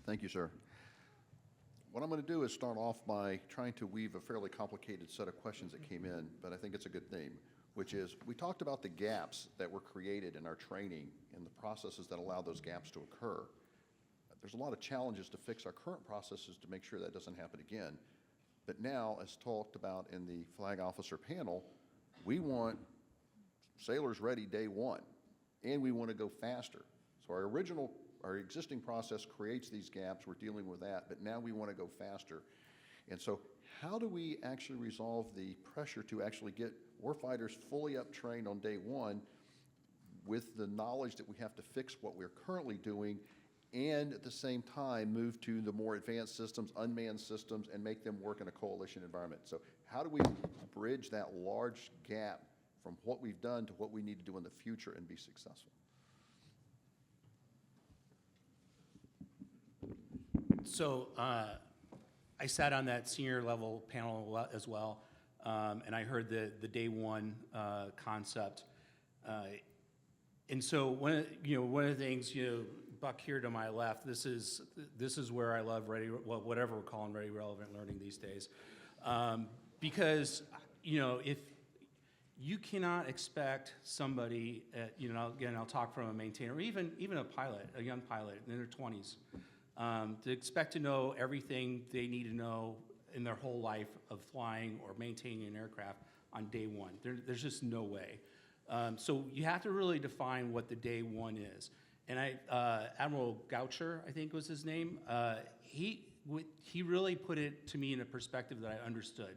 Thank you, sir. What I'm going to do is start off by trying to weave a fairly complicated set of questions that came in, but I think it's a good theme, which is we talked about the gaps that were created in our training and the processes that allow those gaps to occur. There's a lot of challenges to fix our current processes to make sure that doesn't happen again. But now, as talked about in the flag officer panel, we want sailors ready day 1, and we want to go faster. So our existing process creates these gaps, we're dealing with that, but now we want to go faster. And so how do we actually resolve the pressure to actually get warfighters fully up trained on day 1 with the knowledge that we have to fix what we're currently doing and at the same time move to the more advanced systems, unmanned systems, and make them work in a coalition environment? So how do we bridge that large gap from what we've done to what we need to do in the future and be successful? So I sat on that senior level panel as well, and I heard the day 1 concept. And so one of the things, buck here to my left, this is where I love whatever we're calling ready relevant learning these days. Because, if you cannot expect somebody, again, I'll talk from a maintainer, or even a pilot, a young pilot in their 20s, to expect to know everything they need to know in their whole life of flying or maintaining an aircraft on day one. There's just no way. So you have to really define what the day one is. And Admiral Goucher, I think was his name, he really put it to me in a perspective that I understood.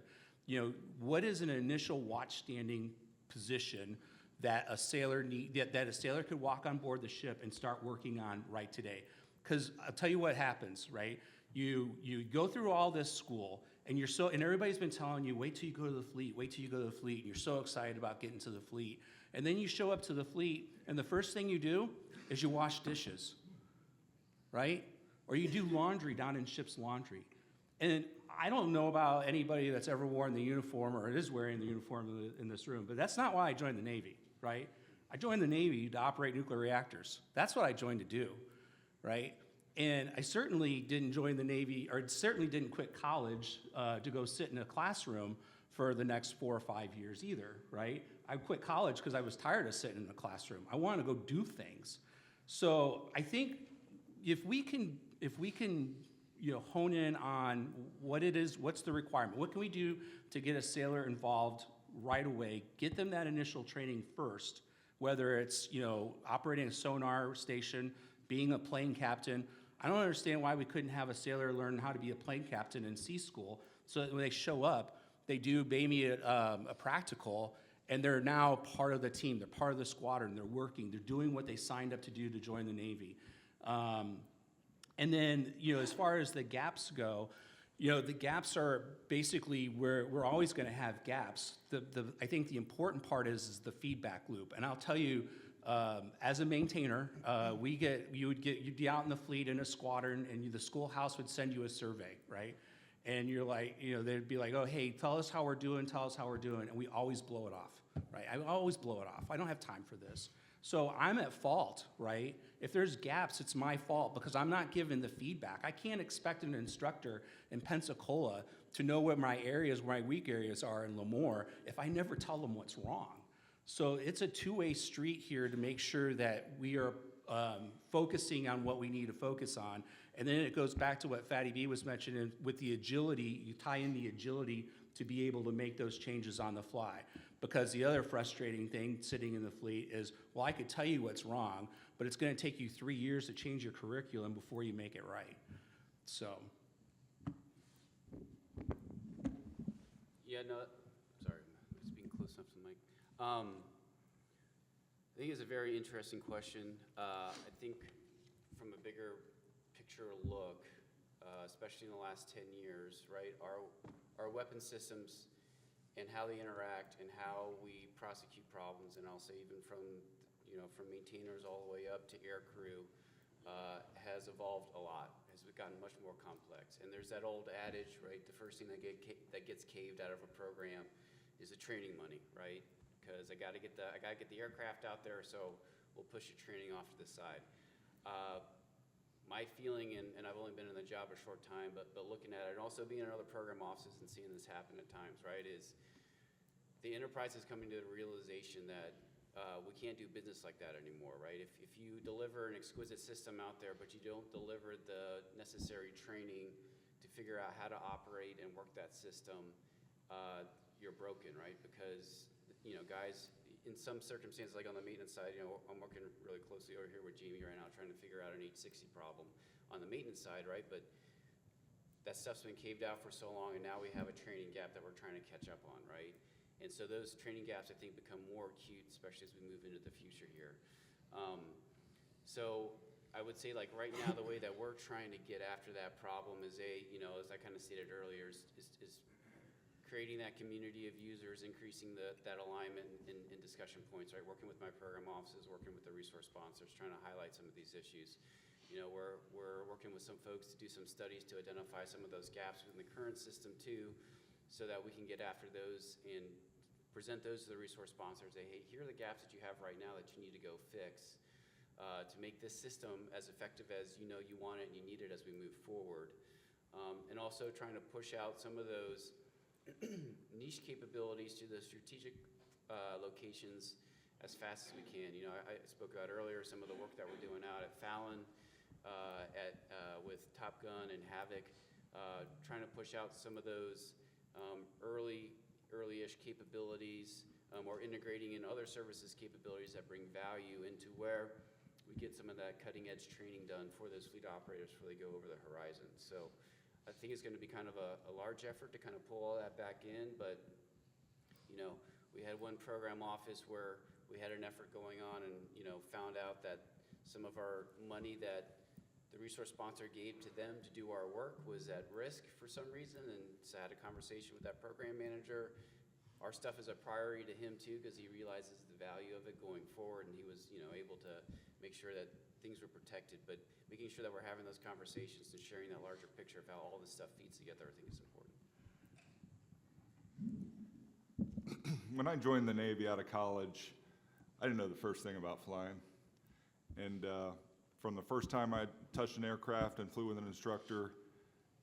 What is an initial watch standing position that a sailor that a sailor could walk on board the ship and start working on right today? Because I'll tell you what happens, right? You go through all this school, and everybody's been telling you, wait till you go to the fleet, wait till you go to the fleet, and you're so excited about getting to the fleet. And then you show up to the fleet, and the first thing you do is you wash dishes, right? Or you do laundry down in ship's laundry. And I don't know about anybody that's ever worn the uniform or is wearing the uniform in this room, but that's not why I joined the Navy, right? I joined the Navy to operate nuclear reactors. That's what I joined to do, right? And I certainly didn't join the Navy, or certainly didn't quit college to go sit in a classroom for the next 4 or 5 years either, right? I quit college because I was tired of sitting in a classroom. I wanted to go do things. So I think if we can hone in on what it is, what's the requirement, what can we do to get a sailor involved right away, get them that initial training first, whether it's operating a sonar station, being a plane captain. I don't understand why we couldn't have a sailor learn how to be a plane captain in sea school, so that when they show up, they do maybe a practical, and they're now part of the team, they're part of the squadron, they're working, they're doing what they signed up to do to join the Navy. And then, as far as the gaps go, the gaps are basically where we're always going to have gaps. I think the important part is the feedback loop. And I'll tell you, as a maintainer, you'd be out in the fleet in a squadron, and the schoolhouse would send you a survey, right? And you're like, they'd be like, oh, hey, tell us how we're doing, and we always blow it off, right? I always blow it off. I don't have time for this. So I'm at fault, right? If there's gaps, it's my fault because I'm not given the feedback. I can't expect an instructor in Pensacola to know where my weak areas are in Lemoore if I never tell them what's wrong. So it's a two-way street here to make sure that we are focusing on what we need to focus on. And then it goes back to what Fatty B was mentioning with the agility. You tie in the agility to be able to make those changes on the fly. Because the other frustrating thing sitting in the fleet is, well, I could tell you what's wrong, but it's going to take you 3 years to change your curriculum before you make it right. So. Yeah, no, sorry, I'm just being close enough to the mic. I think it's a very interesting question. I think from a bigger picture look, especially in the last 10 years, right, our weapon systems and how they interact and how we prosecute problems, and I'll say even from maintainers all the way up to air crew, has evolved a lot, has gotten much more complex. And there's that old adage, right, the first thing that gets caved out of a program is the training money, right? Because I gotta get the aircraft out there, so we'll push the training off to the side. My feeling, and I've only been in the job a short time, but looking at it, and also being in other program offices and seeing this happen at times, right, is the enterprise is coming to the realization that we can't do business like that anymore, right? If you deliver an exquisite system out there, but you don't deliver the necessary training to figure out how to operate and work that system, you're broken, right? Because, guys, in some circumstances, like on the maintenance side, I'm working really closely over here with Jamie right now, trying to figure out an 860 problem on the maintenance side, right? But that stuff's been caved out for so long, and now we have a training gap that we're trying to catch up on, right? And so those training gaps, I think, become more acute, especially as we move into the future here. So I would say, like, right now, the way that we're trying to get after that problem is as I kind of stated earlier, is creating that community of users, increasing that alignment in discussion points, right? Working with my program offices, working with the resource sponsors, trying to highlight some of these issues. We're working with some folks to do some studies to identify some of those gaps within the current system too, so that we can get after those and present those to the resource sponsors. Say, hey, here are the gaps that you have right now that you need to go fix. to make this system as effective as you know you want it and you need it as we move forward. And also trying to push out some of those niche capabilities to the strategic locations as fast as we can. You know, I spoke about earlier some of the work that we're doing out at Fallon, with Top Gun and Havoc, trying to push out some of those early-ish capabilities, or integrating in other services capabilities that bring value into where we get some of that cutting-edge training done for those fleet operators before they go over the horizon. So I think it's going to be kind of a large effort to kind of pull all that back in, but you know, we had one program office where we had an effort going on and, you know, found out that some of our money that the resource sponsor gave to them to do our work was at risk for some reason, and so I had a conversation with that program manager. Our stuff is a priority to him too, because he realizes the value of it going forward, and he was, you know, able to make sure that things were protected. But making sure that we're having those conversations and sharing that larger picture of how all this stuff feeds together, I think is important. When I joined the Navy out of college, I didn't know the first thing about flying. And from the first time I touched an aircraft and flew with an instructor,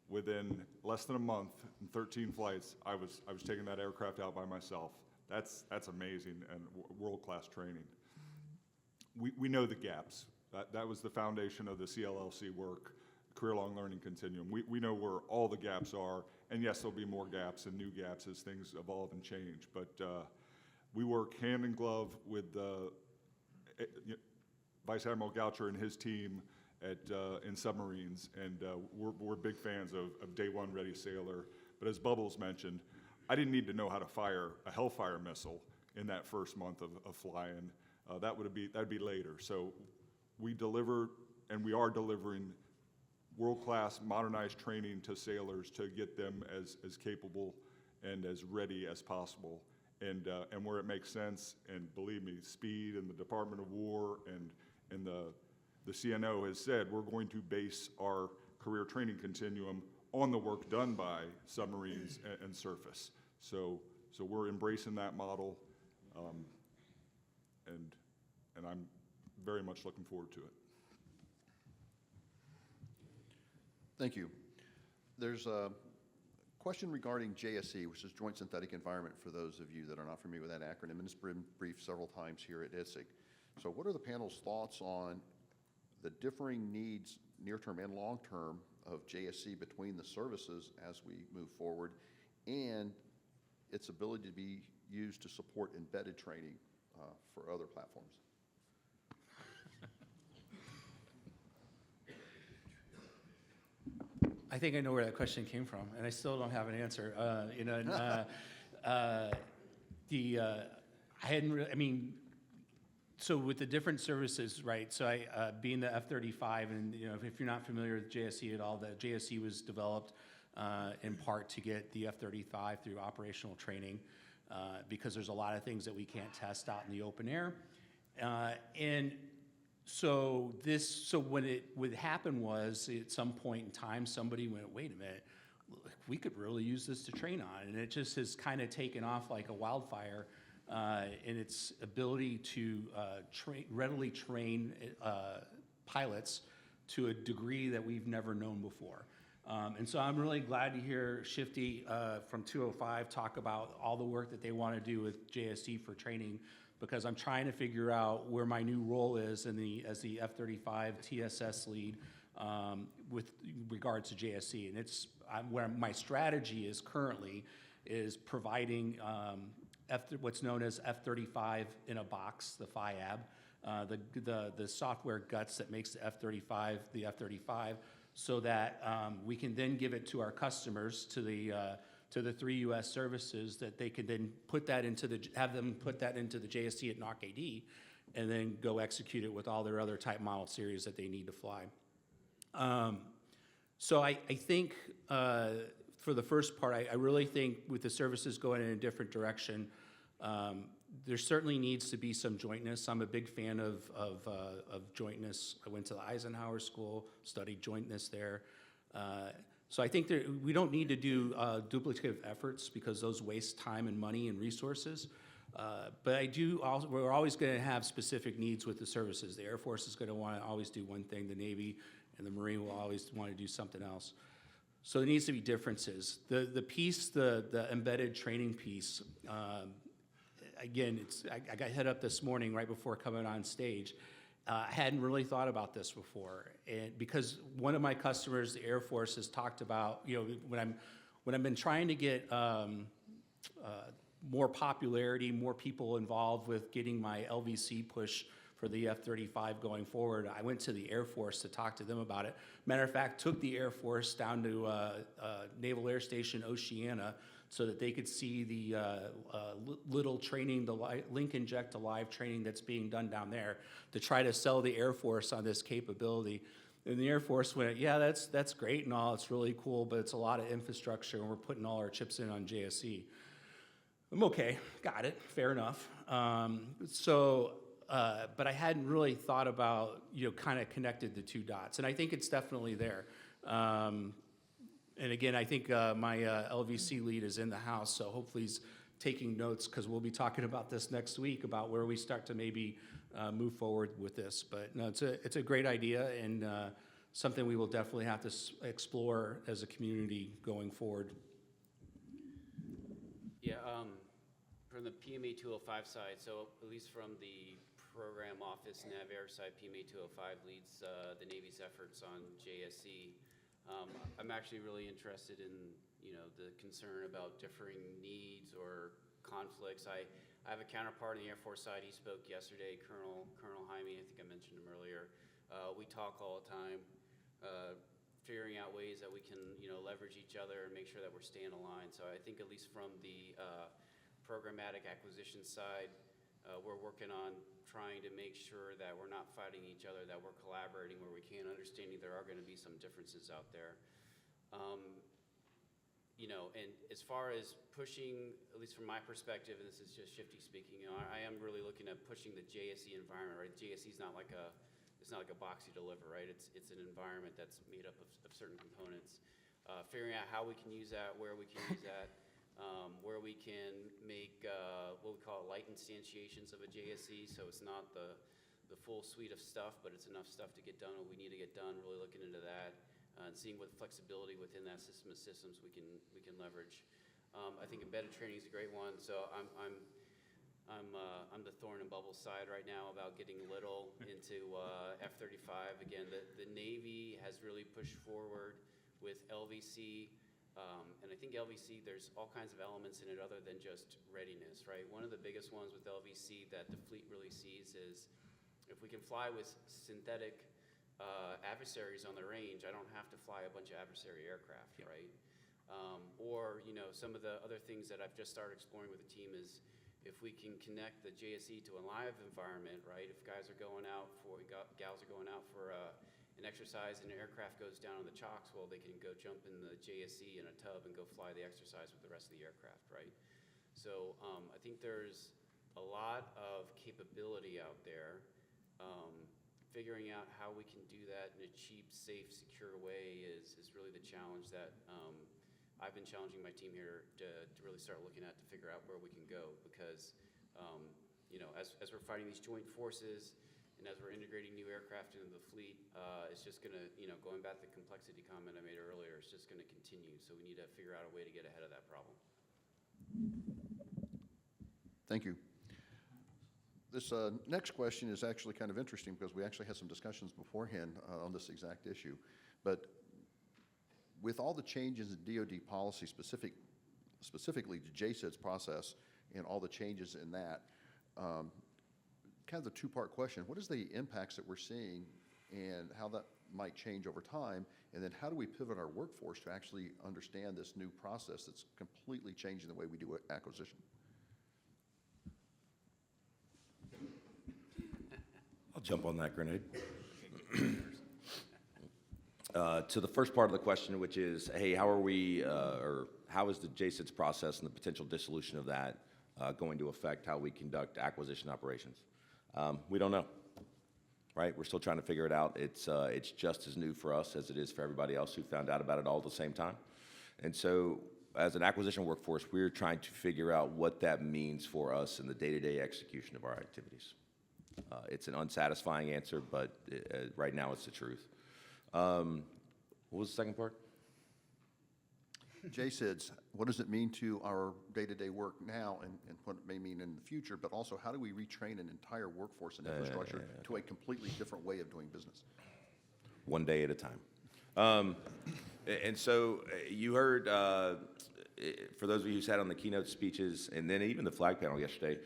within less than a month and 13 flights, I was taking that aircraft out by myself. That's amazing and world-class training. We know the gaps. That was the foundation of the CLLC work, Career-Long Learning Continuum. We know where all the gaps are, and yes, there'll be more gaps and new gaps as things evolve and change, but we work hand in glove with Vice Admiral Goucher and his team in submarines, and we're big fans of Day One Ready Sailor. But as Bubbles mentioned, I didn't need to know how to fire a Hellfire missile in that first month of flying. That'd be later. So we deliver, and we are delivering world-class modernized training to sailors to get them as capable and as ready as possible. And where it makes sense, and believe me, speed and the Department of War and the CNO has said, we're going to base our career training continuum on the work done by submarines and surface. So we're embracing that model, and I'm very much looking forward to it. Thank you. There's a question regarding JSE, which is Joint Synthetic Environment, for those of you that are not familiar with that acronym, and it's been briefed several times here at ITSEC. So what are the panel's thoughts on the differing needs, near-term and long-term, of JSE between the services as we move forward, and its ability to be used to support embedded training for other platforms? I think I know where that question came from, and I still don't have an answer. You know, so with the different services, right? So being the F-35, and you know, if you're not familiar with JSE at all, the JSE was developed in part to get the F-35 through operational training, because there's a lot of things that we can't test out in the open air, and so what it would happen was, at some point in time, somebody went, wait a minute, we could really use this to train on, and it just has kind of taken off like a wildfire in its ability to readily train pilots to a degree that we've never known before. And so I'm really glad to hear Shifty from 205 talk about all the work that they want to do with JSE for training, because I'm trying to figure out where my new role is as the F-35 TSS lead with regards to JSE. And where my strategy is currently is providing what's known as F-35 in a box, the FIAB, the software guts that makes the F-35 the F-35, so that we can then give it to our customers, to the 3 U.S. services, that they can then have them put that into the JSC at NOC AD, and then go execute it with all their other type model series that they need to fly. So I think for the first part, I really think with the services going in a different direction, there certainly needs to be some jointness. I'm a big fan of jointness. I went to the Eisenhower School, studied jointness there. So I think we don't need to do duplicative efforts, because those waste time and money and resources. But we're always going to have specific needs with the services. The Air Force is going to want to always do one thing, the Navy and the Marine will always want to do something else. So there needs to be differences. The embedded training piece, again, I got hit up this morning right before coming on stage. I hadn't really thought about this before, and because one of my customers, the Air Force, has talked about, when I've been trying to get more popularity, more people involved with getting my LVC push for the F-35 going forward, I went to the Air Force to talk to them about it. Matter of fact, took the Air Force down to Naval Air Station Oceana so that they could see the little training, the link inject to live training that's being done down there to try to sell the Air Force on this capability. And the Air Force went, yeah, that's great and all, it's really cool, but it's a lot of infrastructure and we're putting all our chips in on JSE. I'm okay, got it, fair enough. But I hadn't really thought about, kind of connected the two dots, and I think it's definitely there. And again, I think my LVC lead is in the house, so hopefully he's taking notes, because we'll be talking about this next week, about where we start to maybe move forward with this. But no, it's a great idea, and something we will definitely have to explore as a community going forward. Yeah, from the PMA 205 side, so at least from the program office NavAir side, PMA 205 leads the Navy's efforts on JSE. I'm actually really interested in, the concern about differing needs or conflicts. I have a counterpart on the Air Force side. He spoke yesterday, Colonel Jaime. I think I mentioned him earlier. We talk all the time, figuring out ways that we can, leverage each other and make sure that we're staying aligned. So I think at least from the programmatic acquisition side, we're working on trying to make sure that we're not fighting each other, that we're collaborating where we can, understanding there are going to be some differences out there. And as far as pushing, at least from my perspective, and this is just Shifty speaking, I am really looking at pushing the JSE environment, right? JSE is not like it's not like a box you deliver, right? It's an environment that's made up of certain components. Figuring out how we can use that, where we can use that, where we can make what we call light instantiations of a JSE, so it's not the full suite of stuff, but it's enough stuff to get done what we need to get done. Really looking into that and seeing what flexibility within that system of systems we can leverage. I think embedded training is a great one. So I'm the thorn in Bubble's side right now about getting little into F-35. Again, the Navy has really pushed forward with LVC. And I think LVC, there's all kinds of elements in it other than just readiness, right? One of the biggest ones with LVC that the fleet really sees is if we can fly with synthetic adversaries on the range, I don't have to fly a bunch of adversary aircraft, Yep. right? Or, some of the other things that I've just started exploring with the team is if we can connect the JSE to a live environment, right? If gals are going out for an exercise and an aircraft goes down on the chocks, well, they can go jump in the JSE in a tub and go fly the exercise with the rest of the aircraft, right? So I think there's a lot of capability out there. Figuring out how we can do that in a cheap, safe, secure way is really the challenge that I've been challenging my team here to really start looking at, to figure out where we can go, because as we're fighting these joint forces and as we're integrating new aircraft into the fleet, it's just going to, going back to the complexity comment I made earlier, it's just going to continue. So we need to figure out a way to get ahead of that problem. Thank you. This next question is actually kind of interesting because we actually had some discussions beforehand on this exact issue. But with all the changes in DoD policy, specifically the JSID's process and all the changes in that, kind of the two-part question: what is the impacts that we're seeing and how that might change over time? And then how do we pivot our workforce to actually understand this new process that's completely changing the way we do acquisition? I'll jump on that grenade. To the first part of the question, which is, hey, how are we, or how is the JSID's process and the potential dissolution of that going to affect how we conduct acquisition operations? We don't know, right? We're still trying to figure it out. It's just as new for us as it is for everybody else who found out about it all at the same time. And so as an acquisition workforce, we're trying to figure out what that means for us in the day-to-day execution of our activities. It's an unsatisfying answer, but right now it's the truth. What was the second part? JSIDS, what does it mean to our day-to-day work now and what it may mean in the future, but also how do we retrain an entire workforce and infrastructure to a completely different way of doing business? One day at a time. And so you heard, for those of you who sat on the keynote speeches and then even the flag panel yesterday,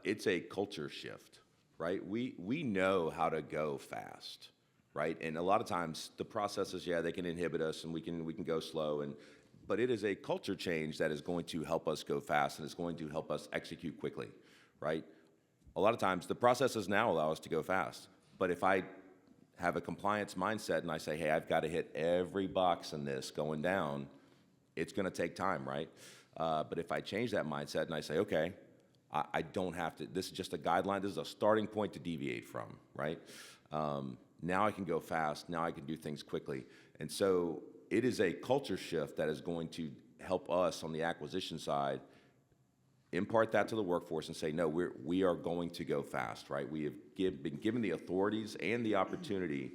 it's a culture shift, right? We know how to go fast, right? And a lot of times the processes, yeah, they can inhibit us and we can go slow, but it is a culture change that is going to help us go fast and it's going to help us execute quickly, right? A lot of times the processes now allow us to go fast, but if I have a compliance mindset and I say, hey, I've got to hit every box in this going down, it's going to take time, right? But if I change that mindset and I say, okay, I don't have to, this is just a guideline, this is a starting point to deviate from, right? Now I can go fast, now I can do things quickly. And so it is a culture shift that is going to help us on the acquisition side impart that to the workforce and say, no, we are going to go fast, right? We have been given the authorities and the opportunity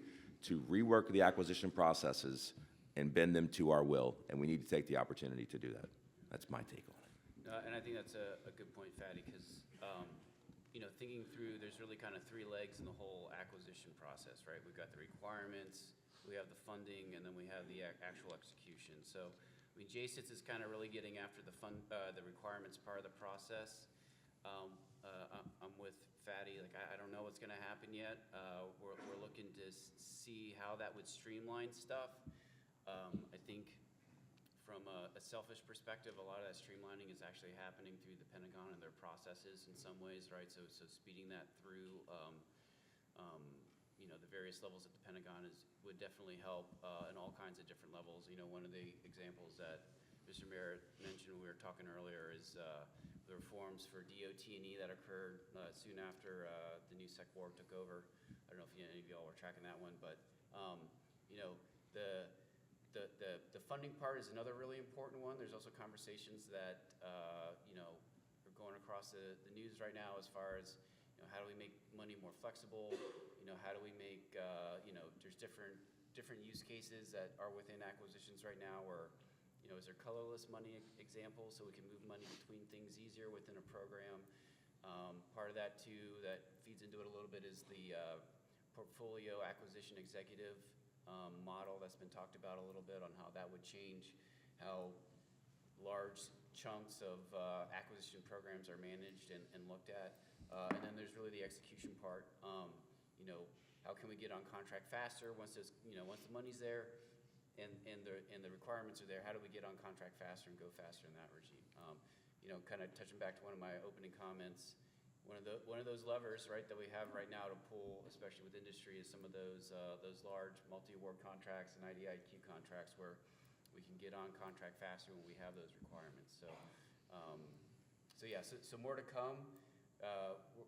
to rework the acquisition processes and bend them to our will, and we need to take the opportunity to do that. That's my take on it. And I think that's a good point, Fatty, because, thinking through, there's really kind of three legs in the whole acquisition process, right? We've got the requirements, we have the funding, and then we have the actual execution. So, JSITS is kind of really getting after the requirements part of the process. I'm with Fatty, like, I don't know what's gonna happen yet. We're looking to see how that would streamline stuff. I think from a selfish perspective, a lot of that streamlining is actually happening through the Pentagon and their processes in some ways, right? So speeding that through, the various levels at the Pentagon would definitely help in all kinds of different levels. One of the examples that Mr. Merritt mentioned when we were talking earlier is the reforms for DOT&E that occurred soon after the new SEC org took over. I don't know if any of y'all were tracking that one, but the funding part is another really important one. There's also conversations that are going across the news right now as far as how do we make money more flexible? How do we make there's different use cases that are within acquisitions right now where is there colorless money examples so we can move money between things easier within a program? Part of that too that feeds into it a little bit is the portfolio acquisition executive model that's been talked about a little bit on how that would change how large chunks of acquisition programs are managed and looked at. And then there's really the execution part. How can we get on contract faster once there's, once the money's there and the requirements are there, how do we get on contract faster and go faster in that regime? Kind of touching back to one of my opening comments, one of those levers, right, that we have right now to pull, especially with industry, is some of those large multi-award contracts and IDIQ contracts where we can get on contract faster when we have those requirements. So, so more to come. We're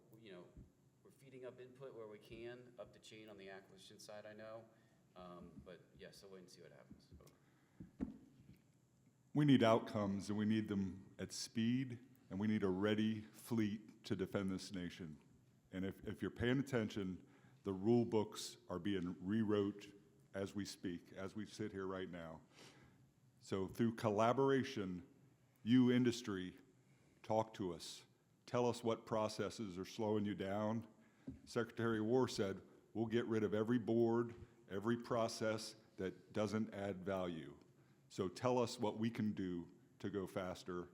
feeding up input where we can, up the chain on the acquisition side, I know. But yeah, so wait and see what happens. So. We need outcomes, and we need them at speed, and we need a ready fleet to defend this nation. And if you're paying attention, the rule books are being rewrote as we speak, as we sit here right now. So through collaboration, you industry, talk to us. Tell us what processes are slowing you down. Secretary of War said, we'll get rid of every board, every process that doesn't add value. So tell us what we can do to go faster.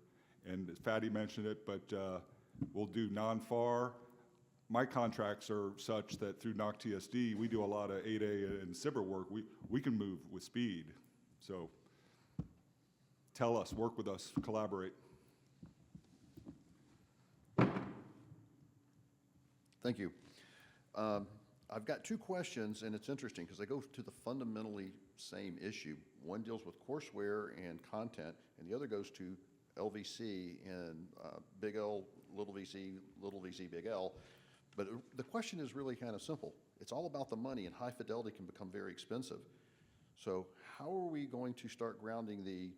And Fatty mentioned it, but we'll do non-FAR. My contracts are such that through NOC-TSD, we do a lot of 8A and SIBR work. We can move with speed. So tell us, work with us, collaborate. Thank you. I've got two questions, and it's interesting because they go to the fundamentally same issue. One deals with courseware and content, and the other goes to LVC and big L, little VC, big L. But the question is really kind of simple. It's all about the money, and high fidelity can become very expensive. So how are we going to start grounding the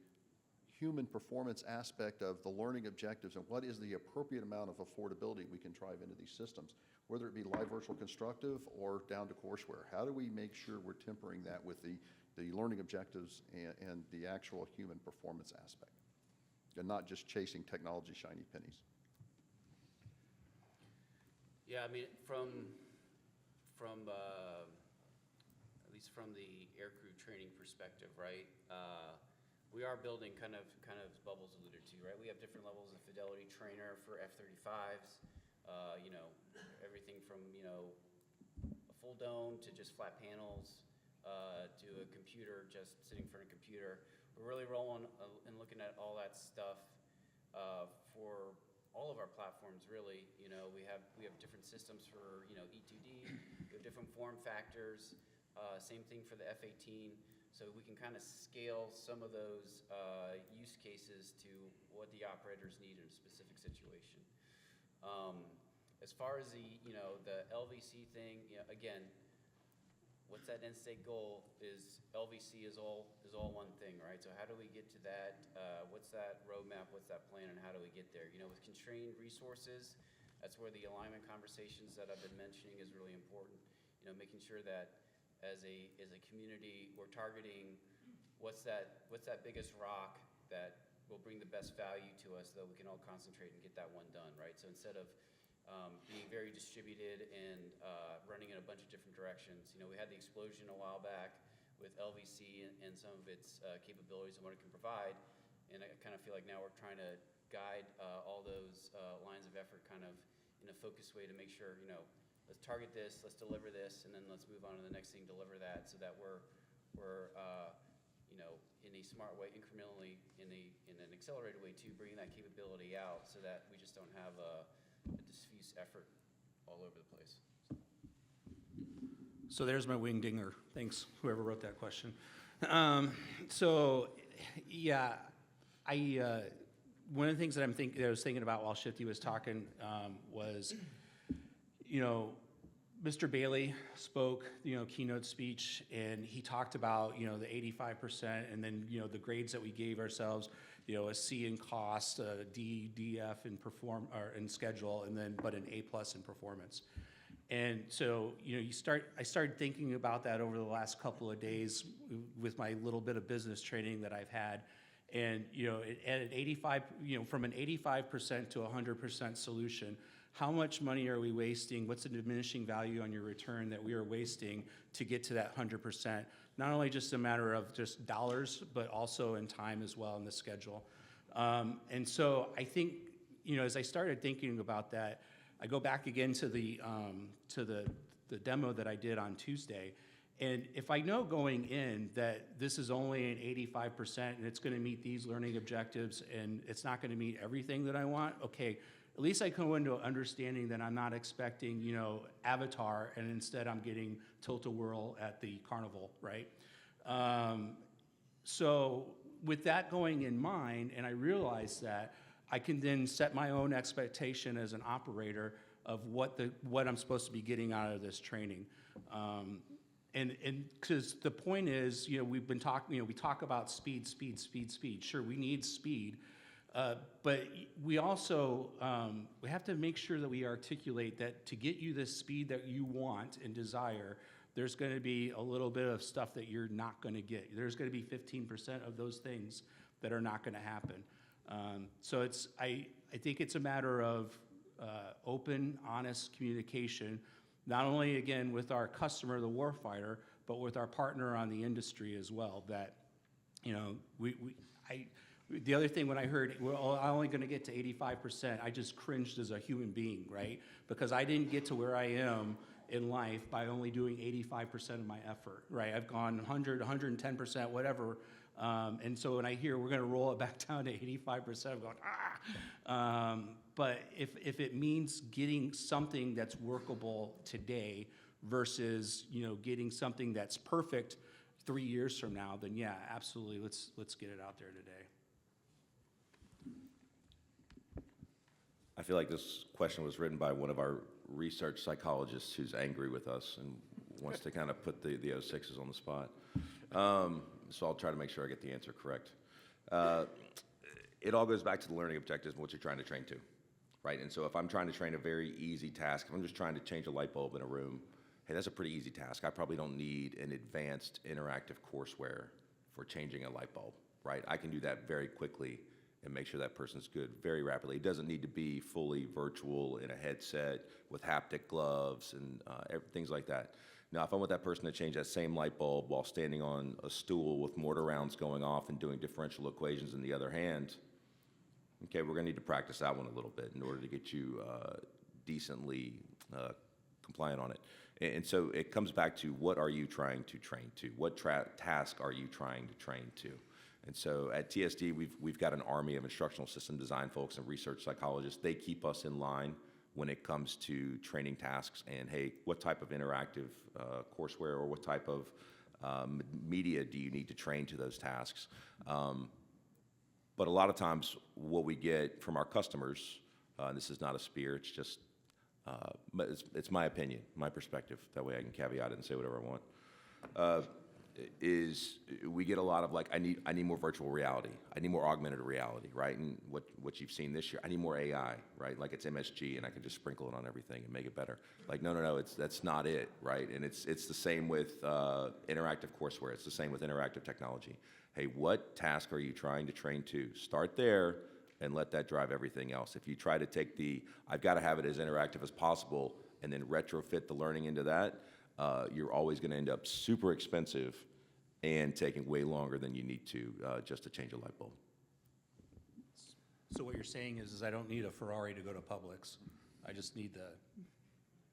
human performance aspect of the learning objectives and what is the appropriate amount of affordability we can drive into these systems, whether it be live virtual constructive or down to courseware. How do we make sure we're tempering that with the learning objectives and the actual human performance aspect, and not just chasing technology shiny pennies? Yeah, I mean, from at least from the aircrew training perspective, right? We are building kind of as Bubbles alluded to, right? We have different levels of fidelity trainer for F-35s. You know, everything from, you know, a full dome to just flat panels, to a computer just sitting in front of a computer. We're really rolling and looking at all that stuff for all of our platforms, really. You know, we have different systems for, you know, E2D, we have different form factors, same thing for the F-18. So we can kind of scale some of those use cases to what the operators need in a specific situation. As far as the, you know, the LVC thing, you know, again, what's that end state goal is LVC is all one thing, right? So how do we get to that? What's that roadmap? What's that plan? And how do we get there? You know, with constrained resources, that's where the alignment conversations that I've been mentioning is really important. You know, making sure that as a community, we're targeting what's that biggest rock that will bring the best value to us, so that we can all concentrate and get that one done, right? So instead of being very distributed and running in a bunch of different directions, you know, we had the explosion a while back with LVC and some of its capabilities and what it can provide, and I kind of feel like now we're trying to guide all those lines of effort kind of in a focused way to make sure, you know, let's target this, let's deliver this, and then let's move on to the next thing, deliver that, so that we're you know, in a smart way, incrementally, in an accelerated way too, bringing that capability out so that we just don't have a diffuse effort all over the place. So there's my wing dinger. Thanks, whoever wrote that question. So, yeah, one of the things that I was thinking about while Shifty was talking was, you know, Mr. Bailey spoke, you know, keynote speech, and he talked about, you know, the 85%, and then, you know, the grades that we gave ourselves, you know, a C in cost, a D, DF in in schedule, and then but an A+ in performance. And so, you know, I started thinking about that over the last couple of days with my little bit of business training that I've had. And, you know, at an 85, you know, from an 85% to 100% solution, how much money are we wasting? What's the diminishing value on your return that we are wasting to get to that 100%? Not only just a matter of just dollars, but also in time as well in the schedule. And so I think, you know, as I started thinking about that, I go back again to the demo that I did on Tuesday. And if I know going in that this is only an 85% and it's going to meet these learning objectives and it's not going to meet everything that I want, okay, at least I go into understanding that I'm not expecting, you know, Avatar, and instead I'm getting Tilt-A-Whirl at the carnival, right? So with that going in mind, and I realize that, I can then set my own expectation as an operator of what I'm supposed to be getting out of this training. And because the point is, you know, we've been talking, you know, we talk about speed. Sure, we need speed. But we also, we have to make sure that we articulate that to get you the speed that you want and desire, there's going to be a little bit of stuff that you're not going to get. There's going to be 15% of those things that are not going to happen. So I think it's a matter of open, honest communication, not only, again, with our customer, the warfighter, but with our partner on the industry as well, that, you know, the other thing when I heard, well, I'm only going to get to 85%, I just cringed as a human being, right? Because I didn't get to where I am in life by only doing 85% of my effort, right? I've gone 100, 110%, whatever. And so when I hear we're going to roll it back down to 85%, I'm going, ah! But if it means getting something that's workable today versus, you know, getting something that's perfect 3 years from now, then yeah, absolutely, let's get it out there today. I feel like this question was written by one of our research psychologists who's angry with us and wants to kind of put the 06s on the spot. So I'll try to make sure I get the answer correct. It all goes back to the learning objectives and what you're trying to train to, right? And so if I'm trying to train a very easy task, if I'm just trying to change a light bulb in a room, hey, that's a pretty easy task. I probably don't need an advanced interactive courseware for changing a light bulb, right? I can do that very quickly and make sure that person's good very rapidly. It doesn't need to be fully virtual in a headset with haptic gloves and things like that. Now, if I want that person to change that same light bulb while standing on a stool with mortar rounds going off and doing differential equations in the other hand, okay, we're gonna need to practice that one a little bit in order to get you decently compliant on it. And so it comes back to, what are you trying to train to? What task are you trying to train to? And so at TSD, we've got an army of instructional system design folks and research psychologists. They keep us in line when it comes to training tasks and, hey, what type of interactive courseware or what type of media do you need to train to those tasks? But a lot of times what we get from our customers, and this is not a spear, it's just, it's my opinion, my perspective, that way I can caveat it and say whatever I want, is we get a lot of like, I need more virtual reality, I need more augmented reality, right? And what you've seen this year, I need more AI, right? Like it's MSG and I can just sprinkle it on everything and make it better. Like, no, that's not it, right? And it's the same with interactive courseware, it's the same with interactive technology. Hey, what task are you trying to train to? Start there and let that drive everything else. If you try to take I've got to have it as interactive as possible and then retrofit the learning into that, you're always going to end up super expensive and taking way longer than you need to just to change a light bulb. So what you're saying is I don't need a Ferrari to go to Publix. I just need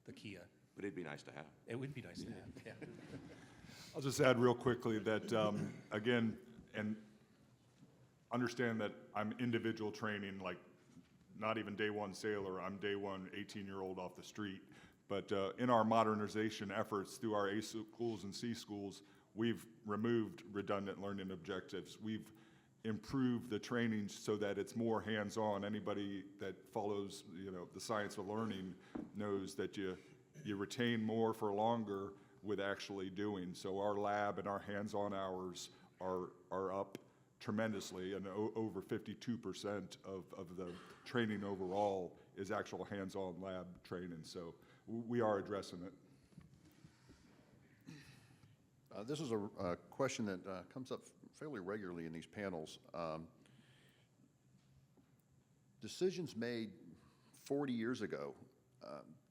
the Kia. But it'd be nice to have. It would be nice to have, yeah. I'll just add real quickly that, again, and understand that I'm individual training, like not even day one sailor, I'm day one 18-year-old off the street. But in our modernization efforts through our A schools and C schools, we've removed redundant learning objectives. We've improved the training so that it's more hands-on. Anybody that follows, the science of learning knows that you retain more for longer with actually doing. So our lab and our hands-on hours are up tremendously, and over 52% of the training overall is actual hands-on lab training. So we are addressing it. This is a question that comes up fairly regularly in these panels. Decisions made 40 years ago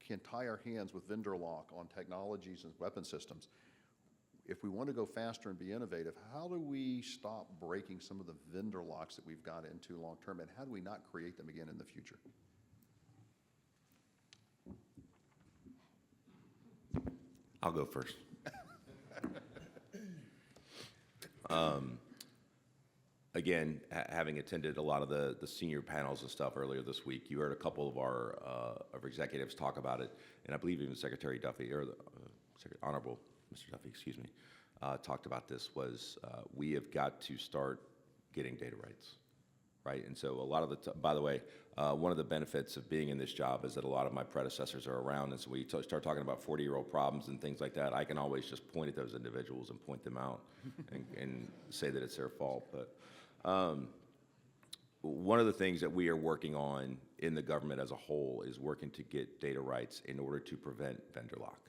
can tie our hands with vendor lock on technologies and weapon systems. If we want to go faster and be innovative, how do we stop breaking some of the vendor locks that we've got into long term, and how do we not create them again in the future? I'll go first. Again, having attended a lot of the senior panels and stuff earlier this week, you heard a couple of our executives talk about it, and I believe even Secretary Duffy, or Honorable Mr. Duffy, excuse me, talked about this, was we have got to start getting data rights, right? And so a lot of by the way, one of the benefits of being in this job is that a lot of my predecessors are around, and so we start talking about 40-year-old problems and things like that, I can always just point at those individuals and point them out and say that it's their fault. But one of the things that we are working on in the government as a whole is working to get data rights in order to prevent vendor lock,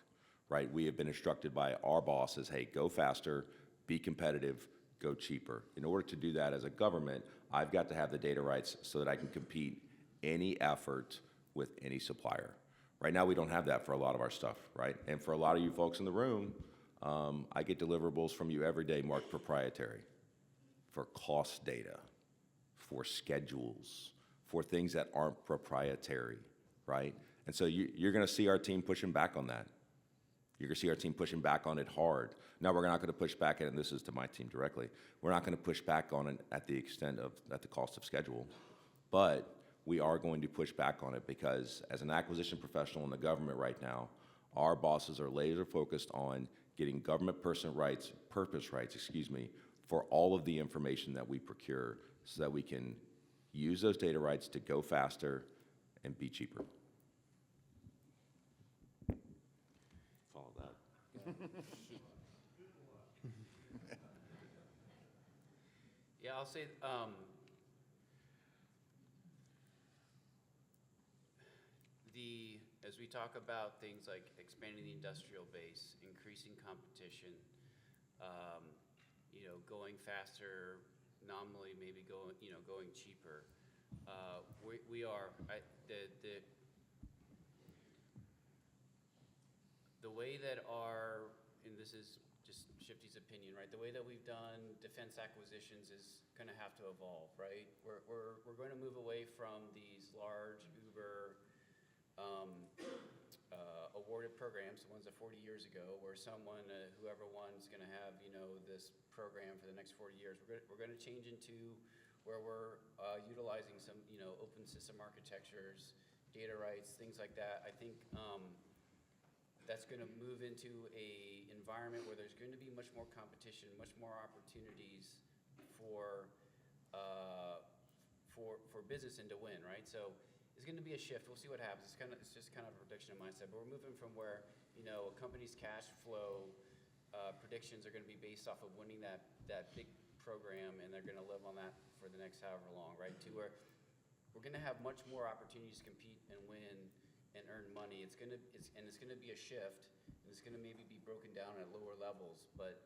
right? We have been instructed by our bosses, hey, go faster, be competitive, go cheaper. In order to do that as a government, I've got to have the data rights so that I can compete any effort with any supplier. Right now, we don't have that for a lot of our stuff, right? And for a lot of you folks in the room, I get deliverables from you every day marked proprietary for cost data, for schedules, for things that aren't proprietary, right? And so you're gonna see our team pushing back on that. You're gonna see our team pushing back on it hard. Now, we're not gonna push back, and this is to my team directly, we're not gonna push back on it at the extent of, at the cost of schedule, but we are going to push back on it because as an acquisition professional in the government right now, our bosses are laser focused on getting government purpose rights, for all of the information that we procure so that we can use those data rights to go faster and be cheaper. Follow that. Yeah, Yeah, I'll say, as we talk about things like expanding the industrial base, increasing competition, going faster, nominally maybe going cheaper, the way that and this is just Shifty's opinion, right? The way that we've done defense acquisitions is going to have to evolve, right? We're going to move away from these large Uber awarded programs, the ones that 40 years ago, where whoever won is going to have, this program for the next 40 years. We're going to change into where we're utilizing some, open system architectures, data rights, things like that. I think that's going to move into a environment where there's going to be much more competition, much more opportunities for business and to win, right? So it's going to be a shift. We'll see what happens. It's just kind of a prediction of mindset. But we're moving from where a company's cash flow predictions are going to be based off of winning that big program, and they're going to live on that for the next however long, right? To where we're going to have much more opportunities to compete and win and earn money. It's going to be a shift, and it's going to maybe be broken down at lower levels, but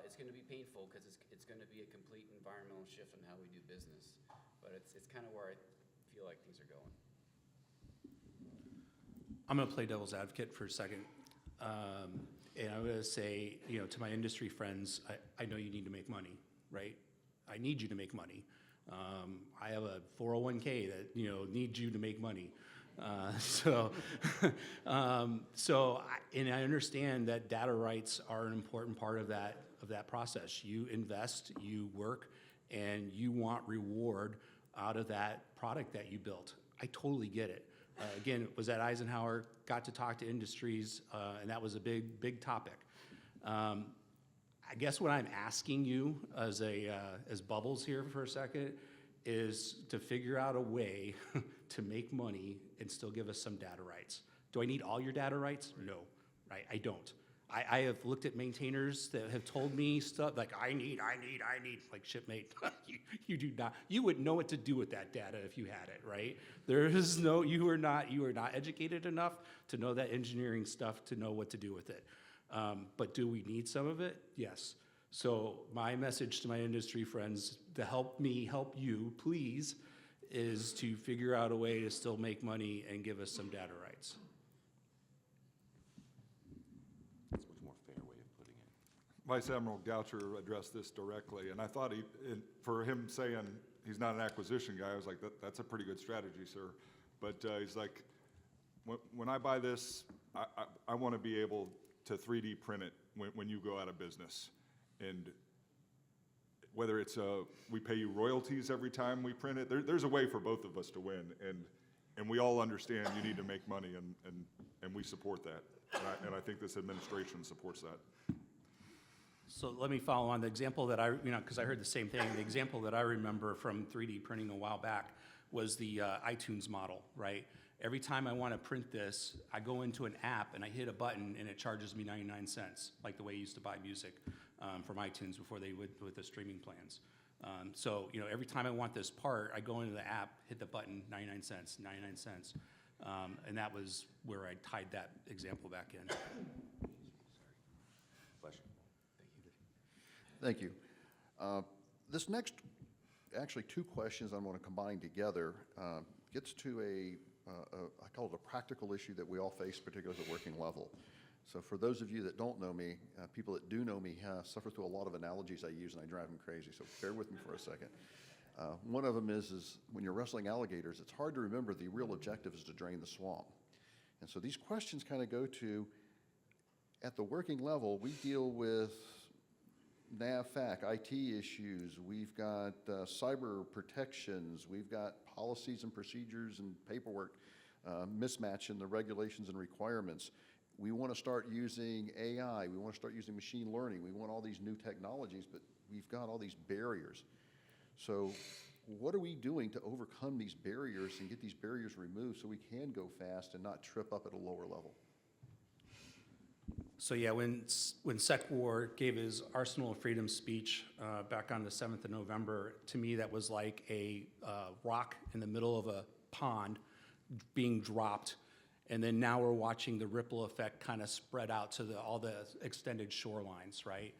it's going to be painful because it's going to be a complete environmental shift in how we do business. But it's kind of where I feel like things are going. I'm going to play devil's advocate for a second. And I'm going to say, to my industry friends, I know you need to make money, right? I need you to make money. I have a 401k that, needs you to make money. And I understand that data rights are an important part of that process. You invest, you work, and you want reward out of that product that you built. I totally get it. Again, was at Eisenhower, got to talk to industries, and that was a big topic. I guess what I'm asking you as Bubbles here for a second is to figure out a way to make money and still give us some data rights. Do I need all your data rights? No, right? I don't. I have looked at maintainers that have told me stuff like, I need, like shipmate, you do not, you would know what to do with that data if you had it, right? There is no, you are not educated enough to know that engineering stuff to know what to do with it. But do we need some of it? Yes. So my message to my industry friends to help me help you, please, is to figure out a way to still make money and give us some data rights. That's a much more fair way of putting it. Vice Admiral Goucher addressed this directly, and I thought for him saying he's not an acquisition guy, I was like, that's a pretty good strategy, sir. But he's like, when I buy this, I want to be able to 3D print it when you go out of business. And whether it's we pay you royalties every time we print it, there's a way for both of us to win. And we all understand you need to make money, and we support that. And I think this administration supports that. So let me follow on the example that because I heard the same thing. The example that I remember from 3D printing a while back was the iTunes model, right? Every time I want to print this, I go into an app and I hit a button and it charges me 99 cents, like the way I used to buy music from iTunes before they would with the streaming plans. So every time I want this part, I go into the app, hit the button, 99 cents, 99 cents. And that was where I tied that example back in. Bless you. Thank you. This next, actually two questions I'm going to combine together, gets to I call it a practical issue that we all face, particularly at the working level. So for those of you that don't know me, people that do know me suffer through a lot of analogies I use, and I drive them crazy, so bear with me for a second. One of them is when you're wrestling alligators, it's hard to remember the real objective is to drain the swamp. And so these questions kind of go to, at the working level, we deal with NAVFAC, IT issues, we've got cyber protections, we've got policies and procedures and paperwork mismatch in the regulations and requirements. We want to start using AI, we want to start using machine learning, we want all these new technologies, but we've got all these barriers. So what are we doing to overcome these barriers and get these barriers removed so we can go fast and not trip up at a lower level? So yeah, when Sec War gave his Arsenal of Freedom speech back on the 7th of November, to me that was like a rock in the middle of a pond being dropped, and then now we're watching the ripple effect kind of spread out to all the extended shorelines, right?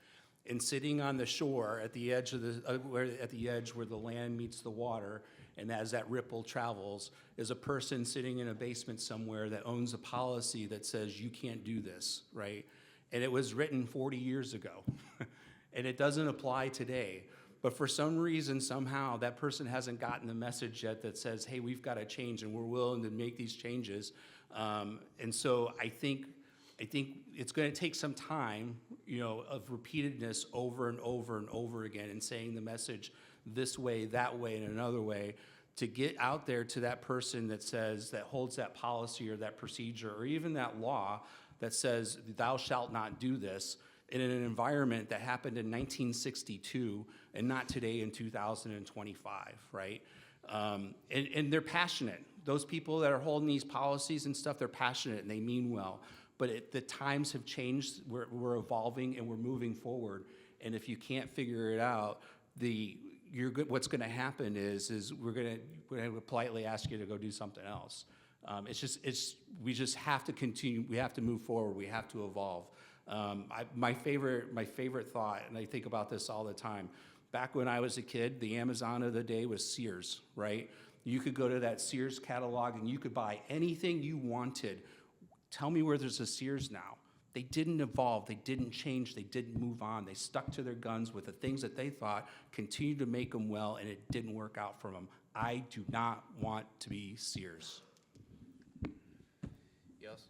And sitting on the shore at the edge of where the land meets the water, and as that ripple travels, is a person sitting in a basement somewhere that owns a policy that says you can't do this, right? And it was written 40 years ago, and it doesn't apply today. But for some reason, somehow, that person hasn't gotten the message yet that says, hey, we've got to change, and we're willing to make these changes. And so I think it's going to take some time, of repeatedness over and over and over again, and saying the message this way, that way, and another way, to get out there to that person that holds that policy or that procedure or even that law that says thou shalt not do this in an environment that happened in 1962 and not today in 2025, right? And they're passionate. Those people that are holding these policies and stuff, they're passionate and they mean well. But the times have changed. We're evolving and we're moving forward. And if you can't figure it out, what's going to happen is we're going to politely ask you to go do something else. We just have to continue. We have to move forward. We have to evolve. My favorite thought, and I think about this all the time. Back when I was a kid, the Amazon of the day was Sears, right? You could go to that Sears catalog and you could buy anything you wanted. Tell me where there's a Sears now. They didn't evolve, they didn't change, they didn't move on. They stuck to their guns with the things that they thought continued to make them well, and it didn't work out for them. I do not want to be Sears. Yes?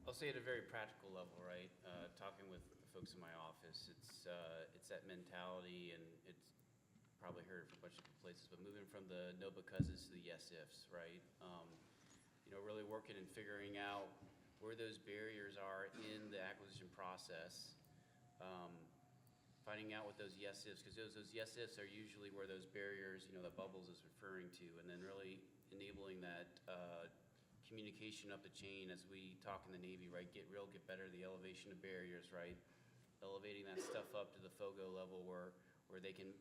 I'll say at a very practical level, right? Talking with the folks in my office, it's that mentality, and it's probably heard it from a bunch of different places, but moving from the no becauses to the yes ifs, right? Really working and figuring out where those barriers are in the acquisition process, finding out what those yes ifs, because those yes ifs are usually where those barriers, that Bubbles is referring to, and then really enabling that communication up the chain as we talk in the Navy, right? Get real, get better, the elevation of barriers, right? Elevating that stuff up to the FOGO level where they can,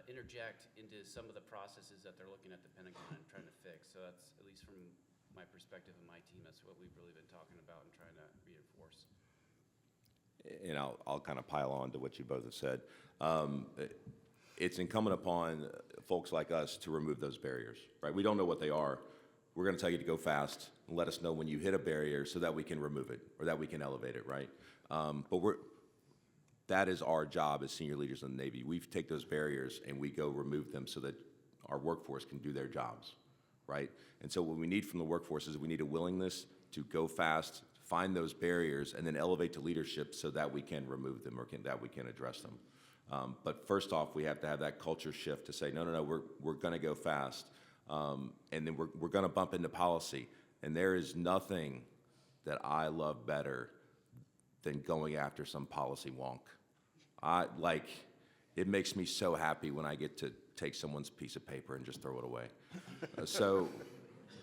interject into some of the processes that they're looking at the Pentagon and trying to fix. So that's, at least from my perspective and my team, that's what we've really been talking about and trying to reinforce. And I'll kind of pile on to what you both have said. It's incumbent upon folks like us to remove those barriers, right? We don't know what they are. We're going to tell you to go fast and let us know when you hit a barrier so that we can remove it or that we can elevate it, right? But that is our job as senior leaders in the Navy. We take those barriers and we go remove them so that our workforce can do their jobs, right? And so what we need from the workforce is we need a willingness to go fast, find those barriers, and then elevate to leadership so that we can remove them or that we can address them. But first off, we have to have that culture shift to say, no, we're going to go fast, and then we're going to bump into policy. And there is nothing that I love better than going after some policy wonk. It makes me so happy when I get to take someone's piece of paper and just throw it away. So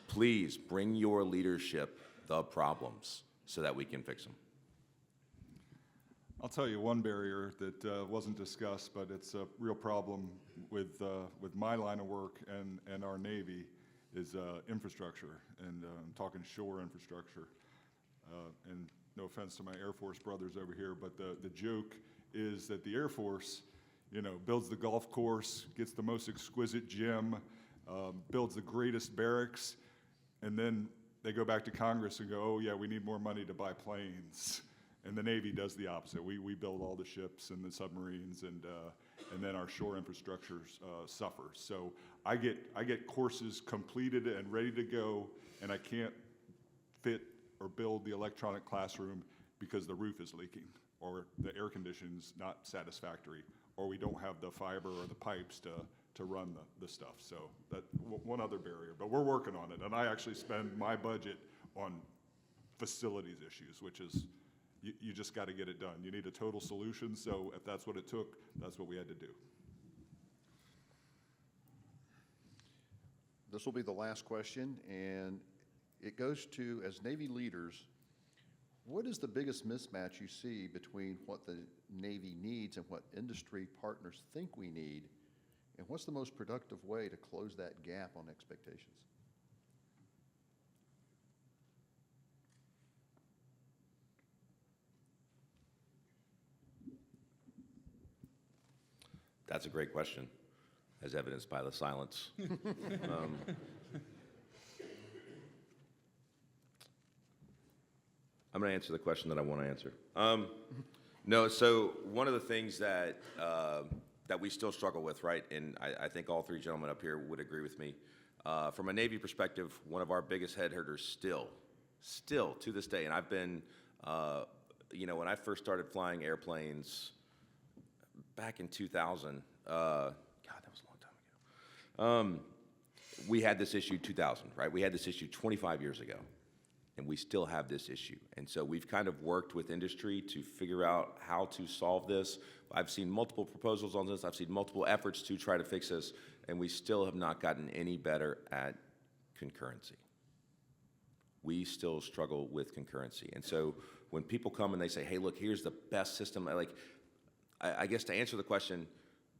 please bring your leadership the problems so that we can fix them. I'll tell you one barrier that wasn't discussed, but it's a real problem with my line of work and our Navy is infrastructure, and I'm talking shore infrastructure. And no offense to my Air Force brothers over here, but the joke is that the Air Force, builds the golf course, gets the most exquisite gym, builds the greatest barracks, and then they go back to Congress and go, oh yeah, we need more money to buy planes. And the Navy does the opposite. We build all the ships and the submarines, and then our shore infrastructure suffers. So I get courses completed and ready to go, and I can't fit or build the electronic classroom because the roof is leaking, or the air conditioning's not satisfactory, or we don't have the fiber or the pipes to run the stuff. So that's one other barrier, but we're working on it. And I actually spend my budget on facilities issues, which is, you just got to get it done. You need a total solution, so if that's what it took, that's what we had to do. This will be the last question, and It goes to, as Navy leaders, what is the biggest mismatch you see between what the Navy needs and what industry partners think we need? And what's the most productive way to close that gap on expectations? That's a great question, as evidenced by the silence. I'm going to answer the question that I want to answer. No, so one of the things that that we still struggle with, right, and I think all three gentlemen up here would agree with me, from a Navy perspective, one of our biggest head hurters still to this day, and I've been, when I first started flying airplanes back in 2000, God, that was a long time ago. We had this issue 2000, right? We had this issue 25 years ago, and we still have this issue. And so we've kind of worked with industry to figure out how to solve this. I've seen multiple proposals on this. I've seen multiple efforts to try to fix this, and we still have not gotten any better at concurrency. We still struggle with concurrency. And so when people come and they say, hey, look, here's the best system, I guess to answer the question,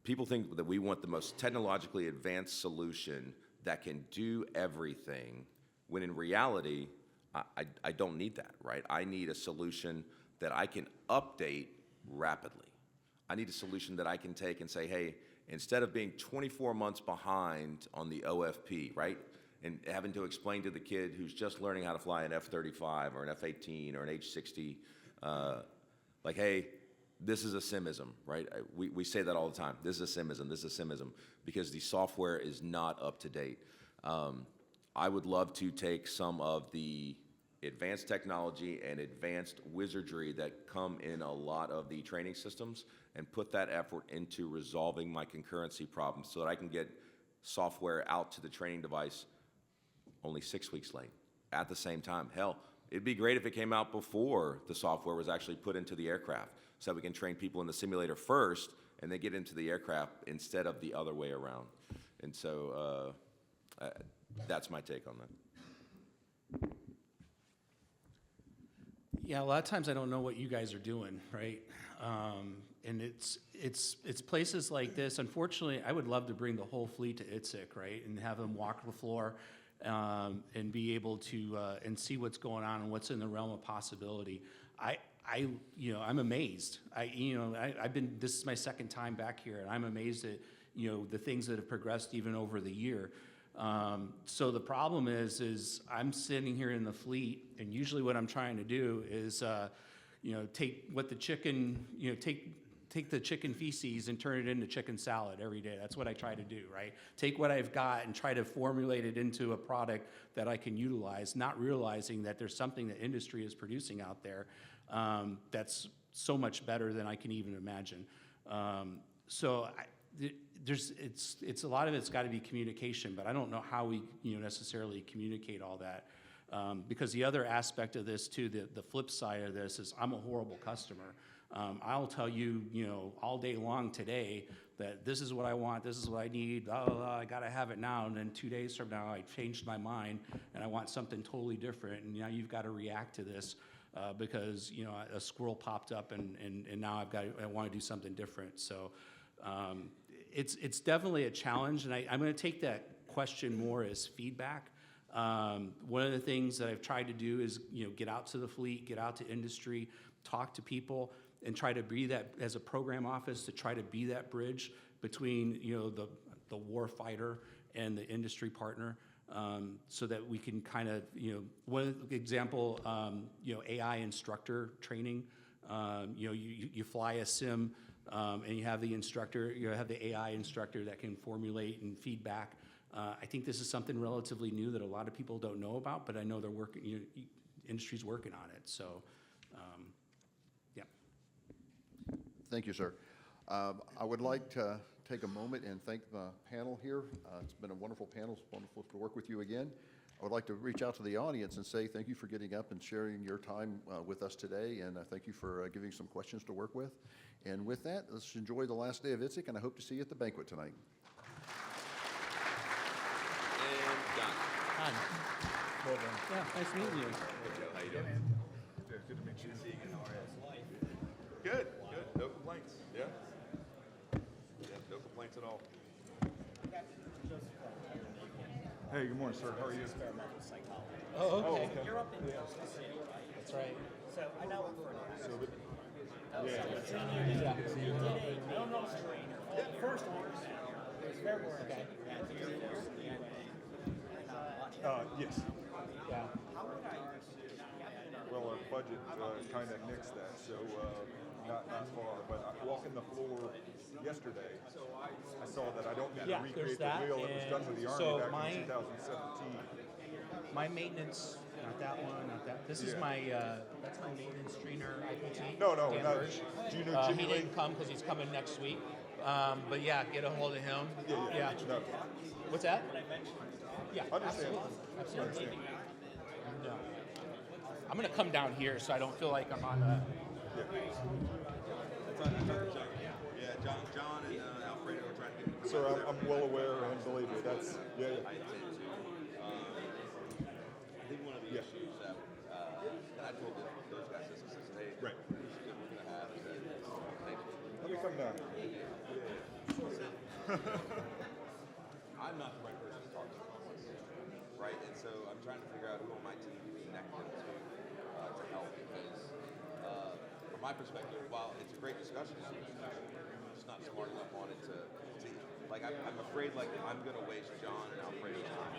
people think that we want the most technologically advanced solution that can do everything, when in reality, I don't need that, right? I need a solution that I can update rapidly. I need a solution that I can take and say, hey, instead of being 24 months behind on the OFP, right? And having to explain to the kid who's just learning how to fly an F-35 or an F-18 or an H-60, hey, this is a simism, right? We say that all the time. This is a simism, this is a simism, because the software is not up to date. I would love to take some of the advanced technology and advanced wizardry that come in a lot of the training systems and put that effort into resolving my concurrency problems so that I can get software out to the training device only 6 weeks late at the same time. Hell, it'd be great if it came out before the software was actually put into the aircraft so that we can train people in the simulator first and they get into the aircraft instead of the other way around. And so that's my take on that. Yeah, a lot of times I don't know what you guys are doing, right? And it's places like this. Unfortunately, I would love to bring the whole fleet to ITSEC, right, and have them walk the floor and be able to and see what's going on and what's in the realm of possibility. I'm amazed. I've been. This is my second time back here, and I'm amazed at the things that have progressed even over the year. So the problem is I'm sitting here in the fleet, and usually what I'm trying to do is, take what the chicken, take the chicken feces and turn it into chicken salad every day. That's what I try to do, right? Take what I've got and try to formulate it into a product that I can utilize, not realizing that there's something that industry is producing out there that's so much better than I can even imagine. It's a lot of it's got to be communication, but I don't know how we necessarily communicate all that. Because the other aspect of this too, the flip side of this is I'm a horrible customer. I'll tell you, all day long today that this is what I want, this is what I need, blah, blah, blah, I gotta have it now, and then 2 days from now I changed my mind and I want something totally different, and now you've got to react to this because a squirrel popped up and now I want to do something different. So it's definitely a challenge, and I'm going to take that question more as feedback. One of the things that I've tried to do is get out to the fleet, get out to industry, talk to people, and try to be that as a program office to try to be that bridge between the war fighter and the industry partner, so that we can kind of one example, AI instructor training. You fly a sim. And you have the instructor, you have the AI instructor that can formulate and feedback. I think this is something relatively new that a lot of people don't know about, but I know they're working, industry's working on it. So, yeah. Thank you, sir. I would like to take a moment and thank the panel here. It's been a wonderful panel. It's wonderful to work with you again. I would like to reach out to the audience and say thank you for getting up and sharing your time with us today, and thank you for giving some questions to work with. And with that, let's enjoy the last day of ITSEC, and I hope to see you at the banquet tonight. And done. Well done. Yeah, nice meeting you. Good to meet you. Good, good. No complaints. Yeah. Yeah, no complaints at all. Hey, good morning, sir. How are you? Oh, okay. You're up in Coastal City, right? That's right. So I know it for So, but, yeah. You did a maintenance trainer. The first one was February. Okay. And here it is. yes. Yeah. Well, our budget kind of nixed that, so not far. But walking the floor yesterday, I saw that I don't need Yeah, to there's recreate the that, wheel that was done with the and Army so back my- in 2017. My maintenance, not that one, not that. This is Yeah. my, that's my maintenance trainer, IPT. No, Dan not, Hirsch. do you know He Jimmy Lee? didn't come because he's coming next week. But yeah, get a hold of him. Yeah. No, What's that? Yeah, understand. absolutely. Understand. No. I'm gonna come down here so I don't feel like I'm on a. Yeah, John and Alfredo are trying to get. Sir, I'm well aware, and believe me, that's, yeah. I intend to. I think one of the Yeah. issues that I told those guys, I said, hey, Right. this is good we're gonna have. I said, thank you. Let me come down. I'm not the right person to talk to, right? And so I'm trying to figure out who on my team to connect them to help because from my perspective, while it's a great discussion, I'm just not smart enough on it to like I'm afraid like I'm gonna waste John and Alfredo's time.